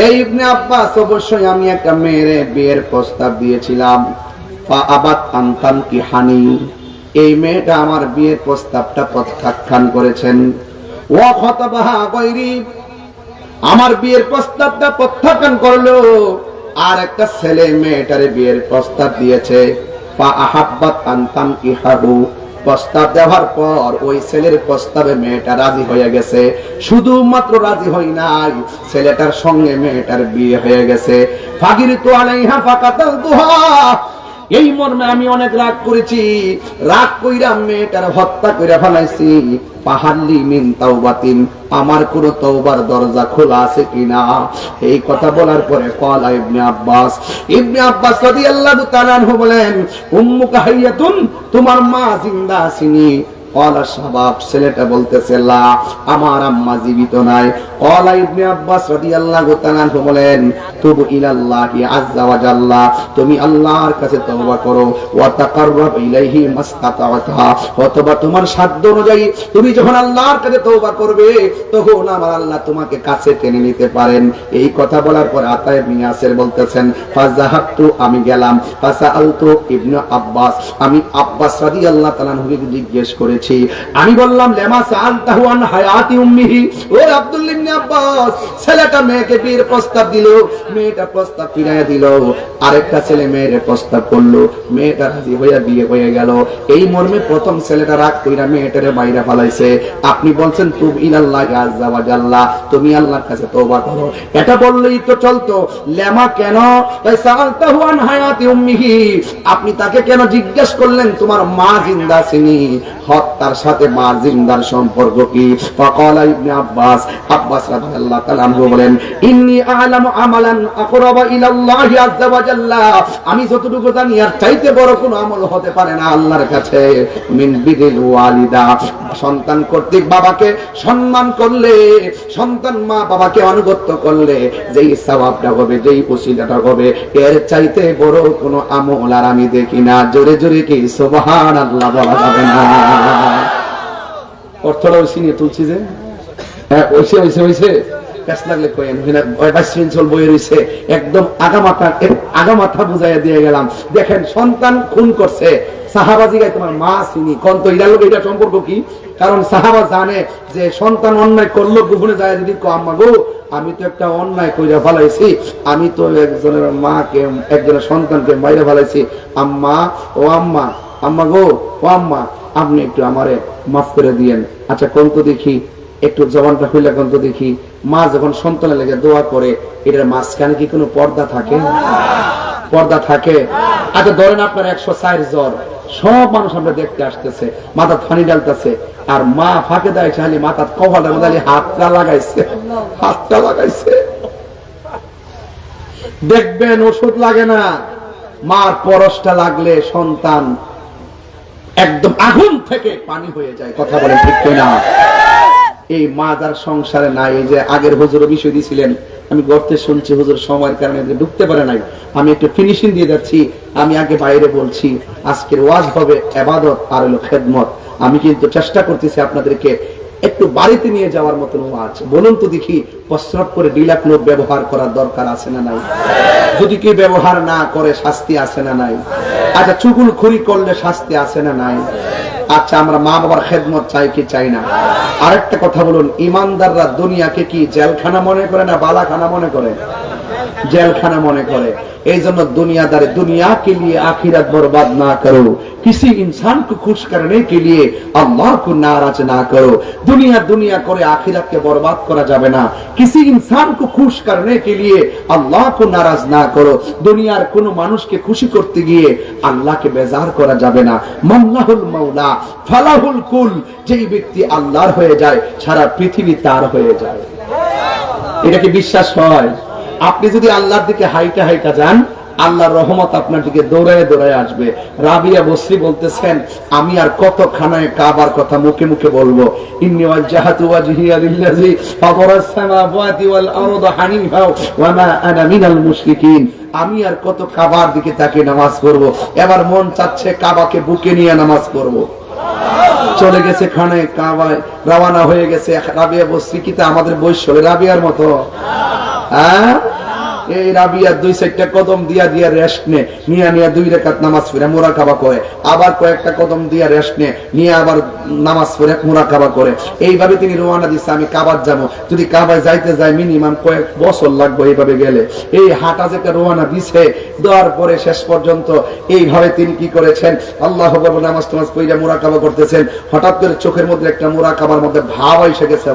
এই ইবনে আব্বাস অবশ্যই আমি একটা মেয়ের বিয়ের প্রস্তাব দিয়েছিলাম। ফা আবাত আন তানকিহানি, এই মেয়েটা আমার বিয়ের প্রস্তাবটা প্রত্যাখ্যান করেছেন। ওয়া খাতাবাহা গায়রি, আমার বিয়ের প্রস্তাবটা প্রত্যাখ্যান করলো আর একটা ছেলে মেয়েটারে বিয়ের প্রস্তাব দিয়েছে। ফা আহাব্বাত আন তানকিহাহু, প্রস্তাব দেওয়ার পর ওই ছেলের প্রস্তাবে মেয়েটা রাজি হয়ে গেছে। শুধুমাত্র রাজি হয় নাই, ছেলেটার সঙ্গে মেয়েটার বিয়ে হয়ে গেছে। ফাগিরতু আলাইহা ফাকাতালতুহা, এই মর্মে আমি অনেক রাগ করেছি, রাগ কইরা মেয়েটার হত্যা কইরা ফেলাইছি। পাহাল্লি মিন তাওবাতিন, আমার কোন তওবার দরজা খোলা আছে কিনা? এই কথা বলার পরে ক্বালা ইবনে আব্বাস রাদিয়াল্লাহু তাআলা আনহু বলেন, উম্মুকা হাইয়াতুন, তোমার মা জিন্দা আছেনি? ক্বালা শাবাব, ছেলেটা বলতেছে লা, আমার আম্মা জীবিত নাই। ক্বালা ইবনে আব্বাস রাদিয়াল্লাহু তাআলা আনহু বলেন, তুবু ইলাল্লাহি আযজা ওয়া জাল্লা, তুমি আল্লাহর কাছে তওবা করো, ওয়া তাকাররাব ইলাইহি মাসতাতা'তা, অথবা তোমার সাধ্য অনুযায়ী তুমি যখন আল্লাহর কাছে তওবা করবে তখন আমার আল্লাহ তোমাকে কাছে টেনে নিতে পারেন। এই কথা বলার পর আতা ইবনে ইয়াসির বলতেছেন, ফাযাহাবতু, আমি গেলাম, ফাসাআলতু ইবনে আব্বাস, আমি আব্বাস রাদিয়াল্লাহু তাআলা আনহুকে জিজ্ঞেস করেছি, আমি বললাম, লেমা সাআলতাহু আন হায়াতি উম্মিহি, ও আব্দুল্লাহ ইবনে আব্বাস, ছেলেটা মেয়েকে বিয়ের প্রস্তাব দিল, মেয়েটা প্রস্তাব ফিরাইয়া দিল, আরেকটা ছেলে মেয়ের প্রস্তাব করলো, মেয়েটা রাজি হইয়া বিয়ে হয়ে গেল। এই মর্মে প্রথম ছেলেটা রাগ কইরা মেয়েটারে বাইরে ফালাইছে। আপনি বলছেন তুব ইলাল্লাহি আযজা ওয়া জাল্লা, তুমি আল্লাহর কাছে তওবা করো। এটা বললেই তো চলতো, লেমা কেন সাআলতাহু আন হায়াতি উম্মিহি, আপনি তাকে কেন জিজ্ঞেস করলেন তোমার মা জিন্দা আছেনি? হত্যার সাথে মা জিন্দার সম্পর্ক কি? ফাকালা ইবনে আব্বাস রাদিয়াল্লাহু তাআলা আনহু বলেন, ইন্নী আ'লামু আমালান আকরাবা ইলাল্লাহি আযজা ওয়া জাল্লা, আমি যতটুকু জানি আর চাইতে বড় কোনো আমল হতে পারে না আল্লাহর কাছে, মিন বিদিল ওয়ালিদা, সন্তান কর্তৃক বাবাকে সম্মান করলে, সন্তান মা বাবাকে আনুগত্য করলে যেই সওয়াবটা হবে, যেই উসিলাটা হবে, এর চাইতে বড় কোনো আমল আর আমি দেখি না। জোরে জোরে কি সুবহানাল্লাহ বলা যাবে না? অর্থটা ওই নিয়ে তুলছি যে হ্যাঁ, ওইসে কাজ লাগলে কয়েন বই রয়েছে, একদম আগামাথা বুঝাইয়া দিয়ে গেলাম। দেখেন, সন্তান খুন করছে, সাহাবাজি গায় তোমার মা চিনি কোন তো এটার লোক, এটা সম্পর্ক কি? কারণ সাহাবা জানে যে সন্তান অন্যায় করলো, গোপনে যায় যদি আম্মা গো, আমি তো একটা অন্যায় কইরা ফেলাইছি, আমি তো একজনের মাকে, একজনের সন্তানকে বাইরে ফেলাইছি, আম্মা ও আম্মা, আম্মা গো ও আম্মা, আপনি একটু আমারে মাফ করে দিয়েন। আচ্ছা কোন তো দেখি, একটু জবানটা খুলে কোন তো দেখি। মা যখন সন্তানের লেগে দোয়া করে, এটার মাঝখানে কি কোনো পর্দা থাকে? পর্দা থাকে? আচ্ছা ধরেন আপনার 104 জ্বর, সব মানুষ আমরা দেখতে আসতেছে, মাথা পানি ডালতেছে, আর মা ফাঁকে দেয় খালি মাথা কপালের মধ্যে হাতটা লাগাইছে। দেখবেন ওষুধ লাগে না, মার পরশটা লাগলে সন্তান একদম আগুন থেকে পানি হয়ে যায়। কথা বলেন ঠিক কিনা? এই মা যার সংসারে নাই, এই যে আগের হুজুর বিষয় দিয়েছিলেন, আমি গর্তে শুনছি, হুজুর সময়ের কারণে ঢুকতে পারে নাই, আমি একটু ফিনিশিং দিয়ে যাচ্ছি। আমি আগে বাইরে বলছি, আজকের ওয়াজ হবে ইবাদত আর হলো খেদমত। আমি কিন্তু চেষ্টা করতেছি আপনাদেরকে একটু বাড়িতে নিয়ে যাওয়ার মতন ওয়াজ। বলুন তো দেখি, প্রস্রাব করে ডিলাক লোক ব্যবহার করার দরকার আছে না নাই? যদি কেউ ব্যবহার না করে শাস্তি আছে না নাই? আচ্ছা চুগলখড়ি করলে শাস্তি আছে না নাই? আচ্ছা আমরা মা বাবার খেদমত চাই কি চাই না? আরেকটা কথা বলুন, ইমানদাররা দুনিয়াকে কি জেলখানা মনে করে না বালাখানা মনে করে? জেলখানা মনে করে। এই জন্য दुनियादार दुनिया के लिए आखिरत बर्बाद ना करो, किसी इंसान को खुश करने के लिए अल्लाह को नाराज ना करो। दुनिया दुनिया करे आखिरत के बर्बाद करा जाबे ना, किसी इंसान को खुश करने के लिए अल्लाह को नाराज ना करो। दुनियार कोनो मानुष के खुशी करते गिए अल्लाह के बेजार करा जाबे ना। मल्लाहुल मौला फलाहुल कुल, যেই ব্যক্তি আল্লাহর হয়ে যায় সারা পৃথিবী তার হয়ে যায়। এটা কি বিশ্বাস হয়? আপনি যদি আল্লাহর দিকে হাইটা হাইটা যান, আল্লাহর রহমত আপনার দিকে দৌড়ায় দৌড়ায় আসবে। রাবিয়া বসরি বলতেছেন, আমি আর কত খানায় কাবার কথা মুখে মুখে বলবো। ইন্নী ওয়াজহাতু ওয়াজহিয়া লিল্লাযী ফাতারাস সামাওয়াতি ওয়াল আরদা হানিফা ওয়া মা আনা মিনাল মুশরিকিন। আমি আর কত কাবার দিকে তাকিয়ে নামাজ পড়বো, এবার মন চাচ্ছে কাবাকে বুকে নিয়ে নামাজ পড়বো। চলে গেছে খানায় কাবায়, রওনা হয়ে গেছে। রাবিয়া বসরি কি তা আমাদের বৈশ্যলে রাবিয়ার মতো? হ্যাঁ, এই রাবিয়া 2-4টা কদম দিয়া দিয়া রেস্ট নে, নিয়ে 2 রাকাত নামাজ পড়ে মুরাকাবা করে, আবার কয়েকটা কদম দিয়া রেস্ট নে, নিয়ে আবার নামাজ পড়ে মুরাকাবা করে। এইভাবে তিনি রওনা দিচ্ছে আমি কাবার যাব। যদি কাবায় যাইতে যায় মিনিমাম কয়েক বছর লাগবে এইভাবে গেলে। এই হাঁটা যেটা রওনা দিছে, দেওয়ার পরে শেষ পর্যন্ত এইভাবে তিনি কি করেছেন, আল্লাহু আকবার নামাজ পড়ে মুরাকাবা করতেছেন। হঠাৎ করে চোখের মধ্যে একটা মুরাকাবার মধ্যে ভাব এসে গেছে।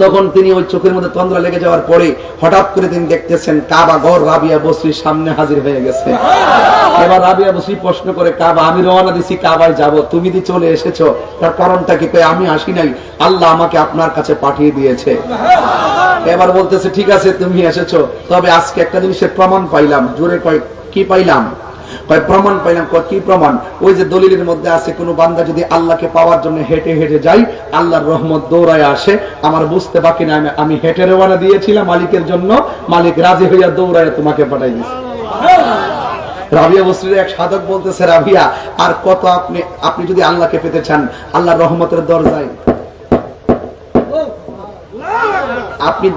তখন তিনি ওই চোখের মধ্যে তন্দ্রা লেগে যাওয়ার পরে হঠাৎ করে তিনি দেখতেছেন কাবা ঘর রাবিয়া বসরির সামনে হাজির হয়ে গেছে। এবার রাবিয়া বসরি প্রশ্ন করে, কাবা আমি রওনা দিছি কাবায় যাব, তুমি দি চলে এসেছো, তার কারণটা কি? আমি আসি নাই, আল্লাহ আমাকে আপনার কাছে পাঠিয়ে দিয়েছে। এবার বলতেছে ঠিক আছে তুমি এসেছো, তবে আজকে একটা জিনিসের প্রমাণ পাইলাম। জোরে কয় কি পাইলাম? প্রমাণ পাইলাম। কি প্রমাণ? ওই যে দলিলের মধ্যে আছে কোন বান্দা যদি আল্লাহকে পাওয়ার জন্য হেঁটে হেঁটে যাই, আল্লাহর রহমত দৌড়ায় আসে। আমার বুঝতে বাকি না, আমি হেঁটে রওনা দিয়েছিলাম মালিকের জন্য, মালিক রাজি হইয়া দৌড়ায় তোমাকে পাঠাই দিয়েছে। রাবিয়া বসরির এক সাধক বলতেছে, রাবিয়া আর কত আপনি যদি আল্লাহকে পেতে চান, আল্লাহর রহমতের দরজায় আপনি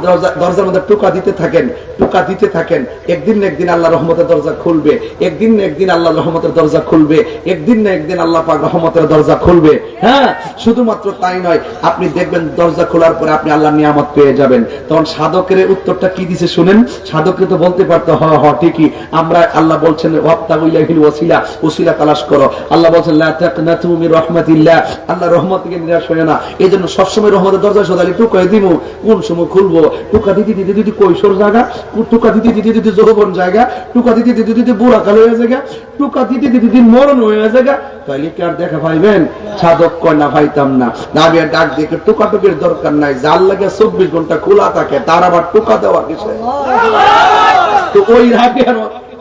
দরজার মধ্যে টোকা দিতে থাকেন, একদিন না একদিন আল্লাহ রহমতের দরজা খুলবে, একদিন না একদিন আল্লাহ রহমতের দরজা খুলবে, একদিন না একদিন আল্লাহ পাক রহমতের দরজা খুলবে। হ্যাঁ, শুধুমাত্র তাই নয়, আপনি দেখবেন দরজা খোলার পরে আপনি আল্লাহর নিয়ামত পেয়ে যাবেন। তখন সাধকের উত্তরটা কি দিছে শুনেন। সাধককে তো বলতে পারতো ঠিকই, আমরা আল্লাহ বলছেন ওসিলা তালাশ করো। আল্লাহ বলছেন লা তাকনাতু মির রাহমাতিল্লাহ, আল্লাহ রহমত থেকে নিরাশ হয় না। এইজন্য সবসময় রহমতের দরজা সদালি টুকাই দিব, কোন সময় খুলবো? টুকা দিতে দিতে দিতে কৈশোর জায়গা, টুকা দিতে দিতে দিতে যৌবন জায়গা, টুকা দিতে দিতে দিতে বুড়া কাল হয়ে জায়গা, টুকা দিতে দিতে দিতে মরণ হয়ে জায়গা। তাইলে কি আর দেখা পাইবেন? সাধক কয় না, পাইতাম না। রাবিয়া ডাক দেখে টুকাটুকির দরকার নাই, যার লাগে 24 ঘন্টা খোলা থাকে তার আবার টুকা দেওয়া কিসে? তো ওই রাবিয়ার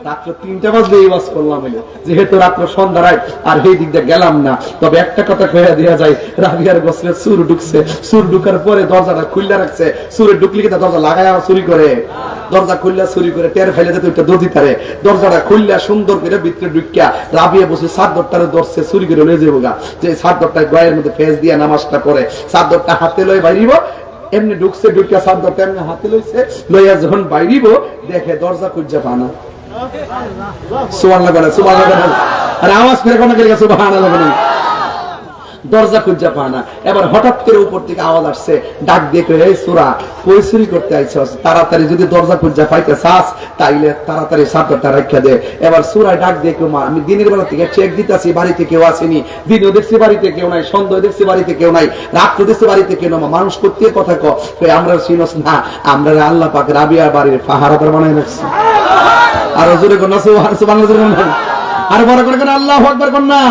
রাত্র 3টা বাজলে এই ওয়াজ করলাম, যেহেতু রাত্র সন্ধ্যা রাত আর এই দিক দিয়ে গেলাম না। তবে একটা কথা কইয়া দেওয়া যায়, রাবিয়ার গোসলে সুর ঢুকছে, সুর ঢুকার পরে দরজাটা খুললা রাখছে। সুরে ঢুকলে কি দরজা লাগায় চুরি করে? দরজা খুললা চুরি করে টের ফেলে যেতে ওইটা দর্জি তারে দরজাটা খুললা সুন্দর করে ভিতরে ঢুকিয়া রাবিয়া বসে চাদরটারে ধরছে, চুরি করে লয়ে যাবো গা। যে চাদরটা গায়ের মধ্যে ফেস দিয়া নামাজটা করে চাদরটা হাতে লয়ে বাইরিব, এমনি ঢুকছে, ঢুকিয়া চাদরটা এমনি হাতে লইছে, লইয়া যখন বাইরিব দেখে দরজা খুঁজা পানা। সুবহানাল্লাহ বলে, সুবহানাল্লাহ বলে, আর আওয়াজ করে কোন গেলে সুবহানাল্লাহ বলে, দরজা খুঁজা পায় না। এবার হঠাৎ করে উপর থেকে আওয়াজ আসছে, ডাক দিয়ে কই, এই সূরা কই চুরি করতে আইছস? তাড়াতাড়ি যদি দরজা খুঁজা পাইতে চাস তাইলে তাড়াতাড়ি চাদরটা রাখিয়া দে। এবার সূরা ডাক দিয়ে কই, মা আমি দিনের বেলা থেকে চেক দিতেছি, বাড়িতে কেউ আসেনি, দিনও দেখছি বাড়িতে কেউ নাই, সন্ধ্যায় দেখছি বাড়িতে কেউ নাই, রাত্রে দেখছি বাড়িতে কেউ নাই, মানুষ করতে কথা কই আমরা চিনস না, আমরা আল্লাহ পাক রাবিয়ার বাড়ির পাহারাদার বানাই রাখছি। আর জোরে কোন সুবহানাল্লাহ, আর বড় করে কোন আল্লাহু আকবার কোন না।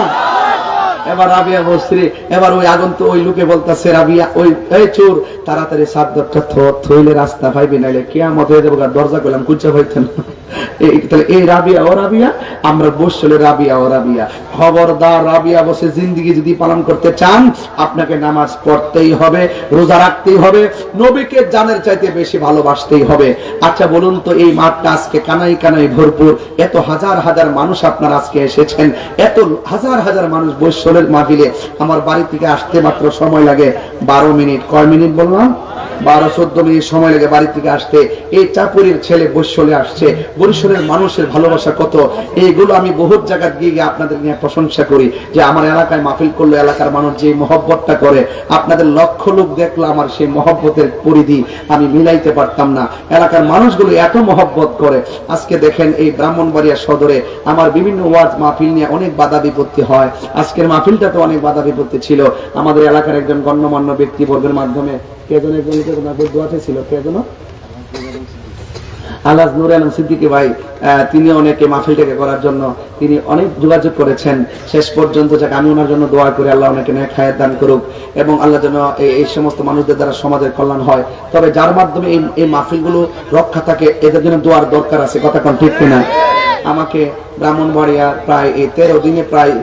এবার রাবিয়া বসরি, এবার ওই আগন্ত ওই লোকে বলতেছে, রাবিয়া ওই এই চোর তাড়াতাড়ি চাদরটা থইলে রাস্তা পাইবি, নাইলে কিয়ামত হয়ে যাবে। দরজা করলাম কুচা পাইতেন। এই রাবিয়া ও রাবিয়া, আমরা বসলে রাবিয়া ও রাবিয়া। খবরদার রাবিয়া বসে জিন্দেগি যদি পালন করতে চান, আপনাকে নামাজ পড়তেই হবে, রোজা রাখতেই হবে, নবীকে জানের চাইতে বেশি ভালোবাসতেই হবে। আচ্ছা বলুন তো, এই মাঠটা আজকে কানাই কানাই ভরপুর, এত হাজার হাজার মানুষ আপনারা আজকে এসেছেন, এত হাজার হাজার মানুষ বৈশ্বরের মাহফিলে। আমার বাড়ি থেকে আসতে মাত্র সময় লাগে 12 মিনিট। কয় মিনিট বললাম? 12-14 মিনিট সময় লাগে বাড়ি থেকে আসতে। এই চাপুরীর ছেলে বৈশ্বরে আসছে। বরিশালের মানুষের ভালোবাসা কত, এইগুলো আমি বহুত জায়গায় গিয়ে আপনাদের নিয়ে প্রশংসা করি, যে আমার এলাকায় মাহফিল করলো এলাকার মানুষ যে মহব্বতটা করে, আপনাদের লক্ষ লোক দেখলো, আমার সেই মহব্বতের পরিধি আমি মিলাইতে পারতাম না। এলাকার মানুষগুলো এত মহব্বত করে। আজকে দেখেন এই ব্রাহ্মণবাড়িয়া সদরে আমার বিভিন্ন ওয়াজ মাহফিল নিয়ে অনেক বাধা বিপত্তি হয়। আজকের মাহফিলটা তো অনেক বাধা বিপত্তি ছিল। আমাদের এলাকার একজন গণ্যমান্য ব্যক্তিবর্গের মাধ্যমে আলাজ নুর আলম সিদ্দিকী ভাই, তিনি অনেকে মাহফিলটাকে করার জন্য তিনি অনেক যোগাযোগ করেছেন। শেষ পর্যন্ত যাকে আমি ওনার জন্য দোয়া করি, আল্লাহ ওনাকে নেক হায়াত দান করুক এবং আল্লাহ যেন এই সমস্ত মানুষদের দ্বারা সমাজের কল্যাণ হয়। তবে যার মাধ্যমে এই মাহফিলগুলো রক্ষা থাকে, এদের জন্য দোয়ার দরকার আছে। কথা কোন ঠিক কিনা? আমাকে ব্রাহ্মণবাড়িয়া প্রায় এই 13 দিনে প্রায়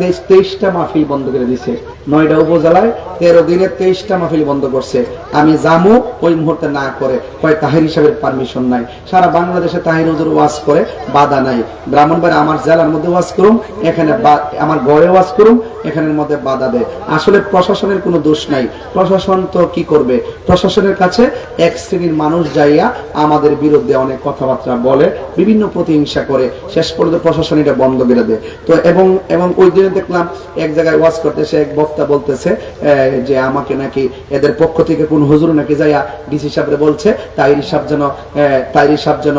23টা মাহফিল বন্ধ করে দিছে। 9টা উপজেলায় 13 দিনে 23টা মাহফিল বন্ধ করছে। আমি জামু ওই মুহূর্তে না করে কয় তাহির হিসাবের পারমিশন নাই। সারা বাংলাদেশে তাহির হুজুর ওয়াজ করে, বাধা নাই। ব্রাহ্মণবাড়িয়া আমার জেলার মধ্যে ওয়াজ করুম, এখানে আমার ঘরে ওয়াজ করুম, এখানের মধ্যে বাধা দেয়। আসলে প্রশাসনের কোনো দোষ নাই। প্রশাসন তো কি করবে? প্রশাসনের কাছে এক শ্রেণীর মানুষ যাইয়া আমাদের বিরুদ্ধে অনেক কথাবার্তা বলে, বিভিন্ন প্রতিহিংসা করে, শেষ পর্যন্ত প্রশাসন এটা বন্ধ করে দেয়। তো এবং ওই দিনে দেখলাম এক জায়গায় ওয়াজ করতেছে, এক বক্তা বলতেছে যে আমাকে নাকি এদের পক্ষ থেকে কোন হুজুর নাকি যাইয়া ডিসি সাহেবরে বলছে তাইরি সাহেব যেন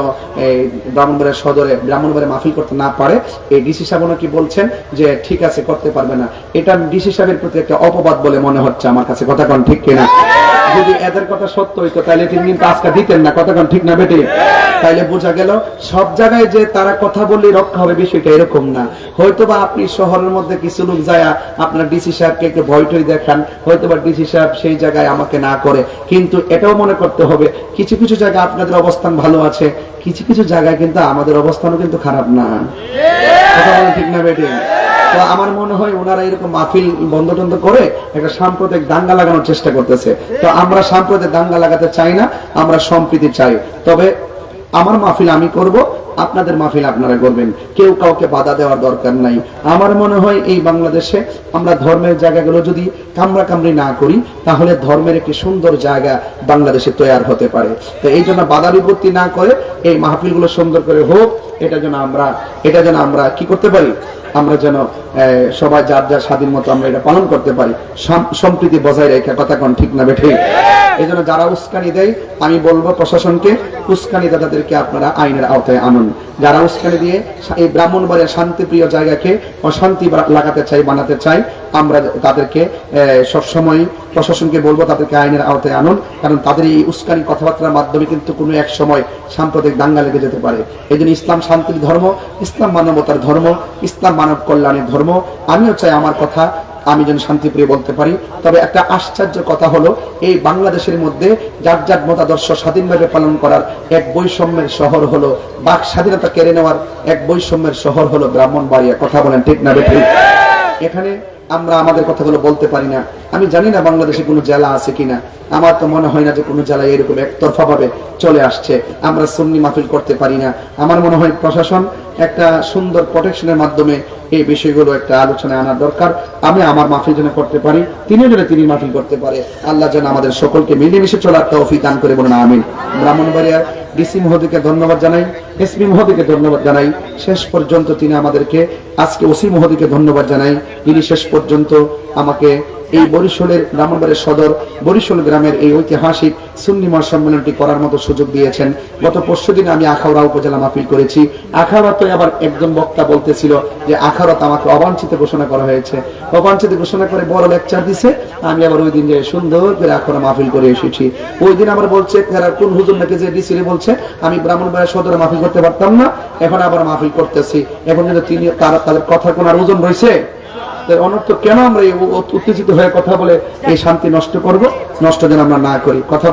ব্রাহ্মণবাড়িয়া সদরে ব্রাহ্মণবাড়িয়া মাহফিল করতে না পারে। এই ডিসি সাহেব নাকি বলছেন যে ঠিক আছে, করতে পারবে না। এটা ডিসি সাহেবের প্রতি একটা অপবাদ বলে মনে হচ্ছে আমার কাছে। কথা কোন ঠিক কিনা? যদি এদের কথা সত্য হইতো তাহলে তিনি কিন্তু আজকে দিতেন না। কথা কোন ঠিক না বেটি? তাইলে বোঝা গেল সব জায়গায় যে তারা কথা বললেই রক্ষা হবে বিষয়টা এরকম না। হয়তোবা আপনি শহরের মধ্যে কিছু লোক যায় আপনার ডিসি সাহেবকে একটু ভয় টয় দেখান, হয়তোবা ডিসি সাহেব সেই জায়গায় আমাকে না করে। কিন্তু এটাও মনে করতে হবে কিছু কিছু জায়গায় আপনাদের অবস্থান ভালো আছে, কিছু কিছু জায়গায় কিন্তু আমাদের অবস্থানও কিন্তু খারাপ না। কথা বলেন ঠিক না বেটি? তো আমার মনে হয় ওনারা এরকম মাহফিল বন্ধ টন্ধ করে একটা সাম্প্রদায়িক দাঙ্গা লাগানোর চেষ্টা করতেছে। তো আমরা সাম্প্রদায়িক দাঙ্গা লাগাতে চাই না, আমরা সম্প্রীতি চাই। তবে আমার মাহফিল আমি করব, আপনাদের মাহফিল আপনারা করবেন, কেউ কাউকে বাধা দেওয়ার দরকার নাই। আমার মনে হয় এই বাংলাদেশে আমরা ধর্মের জায়গাগুলো যদি কামড়াকামড়ি না করি তাহলে ধর্মের একটি সুন্দর জায়গা বাংলাদেশে তৈরি হতে পারে। তো এই জন্য বাধা বিপত্তি না করে এই মাহফিলগুলো সুন্দর করে হোক, এটা যেন আমরা কি করতে পারি, আমরা যেন সবাই যার যার স্বাধীন মতো আমরা এটা পালন করতে পারি, সম্প্রীতি বজায় রেখে। কথা কোন ঠিক না বেঠিক? এই জন্য যারা উস্কানি দেয় আমি বলবো প্রশাসনকে, উস্কানি দাতাদেরকে আপনারা আইনের আওতায় আনুন। যারা উস্কানি দিয়ে এই ব্রাহ্মণবাড়িয়া শান্তিপ্রিয় জায়গাকে অশান্তি লাগাতে চাই, বানাতে চাই, আমরা তাদেরকে সবসময় প্রশাসনকে বলবো তাদেরকে আইনের আওতায় আনুন। কারণ তাদের এই উস্কানি কথাবার্তার মাধ্যমে কিন্তু কোনো এক সময় সাম্প্রদায়িক দাঙ্গা লেগে যেতে পারে। এই জন্য ইসলাম শান্তির ধর্ম, ইসলাম মানবতার ধর্ম, ইসলাম মানব কল্যাণের ধর্ম। আমিও চাই আমার কথা আমি যেন শান্তিপ্রিয় বলতে পারি। তবে একটা আশ্চর্য কথা হলো এই বাংলাদেশের মধ্যে যার যার মতাদর্শ স্বাধীনভাবে পালন করার এক বৈষম্যের শহর হলো, বাক স্বাধীনতা কেড়ে নেওয়ার এক বৈষম্যের শহর হলো ব্রাহ্মণবাড়িয়া। কথা বলেন ঠিক না বেঠিক? এখানে আমরা আমাদের কথাগুলো বলতে পারি না। আমি জানি না বাংলাদেশে কোনো জেলা আছে কিনা, আমার তো মনে হয় না যে কোনো জেলায় এরকম একতরফা ভাবে চলে আসছে। আমরা সুন্নি মাহফিল করতে পারি না। আমার মনে হয় প্রশাসন একটা সুন্দর প্রোটেকশনের মাধ্যমে এই বিষয়গুলো একটা আলোচনায় আনার দরকার। আমি আমার মাহফিল যেন করতে পারি, তিনি মাহফিল করতে পারে। আল্লাহ যেন আমাদের সকলকে মিলেমিশে চলার তৌফিক দান করে, বলুন আমিন। ব্রাহ্মণবাড়িয়ার ডিসি মহোদয়কে ধন্যবাদ জানাই, এসপি মহোদয়কে ধন্যবাদ জানাই। শেষ পর্যন্ত তিনি আমাদেরকে আজকে ওসি মহোদয়কে ধন্যবাদ জানাই, তিনি শেষ পর্যন্ত আমাকে এই বরিশালের ব্রাহ্মণবাড়িয়া সদর বরিশাল গ্রামের এই ঐতিহাসিক সুন্নি মহাসম্মেলনটি করার মতো সুযোগ দিয়েছেন। গত পরশুদিন আমি আখাউড়া উপজেলা মাহফিল করেছি। আখাউড়াতে আবার একজন বক্তা বলতেছিল যে আখাউড়াতে আমাকে অবাঞ্ছিত ঘোষণা করা হয়েছে। অবাঞ্ছিত ঘোষণা করে বড় লেকচার দিছে। আমি আবার ওই দিন যে সুন্দর করে আখাউড়া মাহফিল করে এসেছি। ওই দিন আবার বলছে কোন হুজুর নাকি যে ডিসিরে বলছে আমি ব্রাহ্মণবাড়িয়া সদরে মাহফিল করতে পারতাম না, এখন আবার মাহফিল করতেছি। এখন কিন্তু তিনি তাদের কথা কোন আর ওজন রয়েছে? অনর্থ কেন আমরা উত্তেজিত হয়ে কথা বলে এই শান্তি নষ্ট করব? নষ্ট যেন আমরা না করি। কথা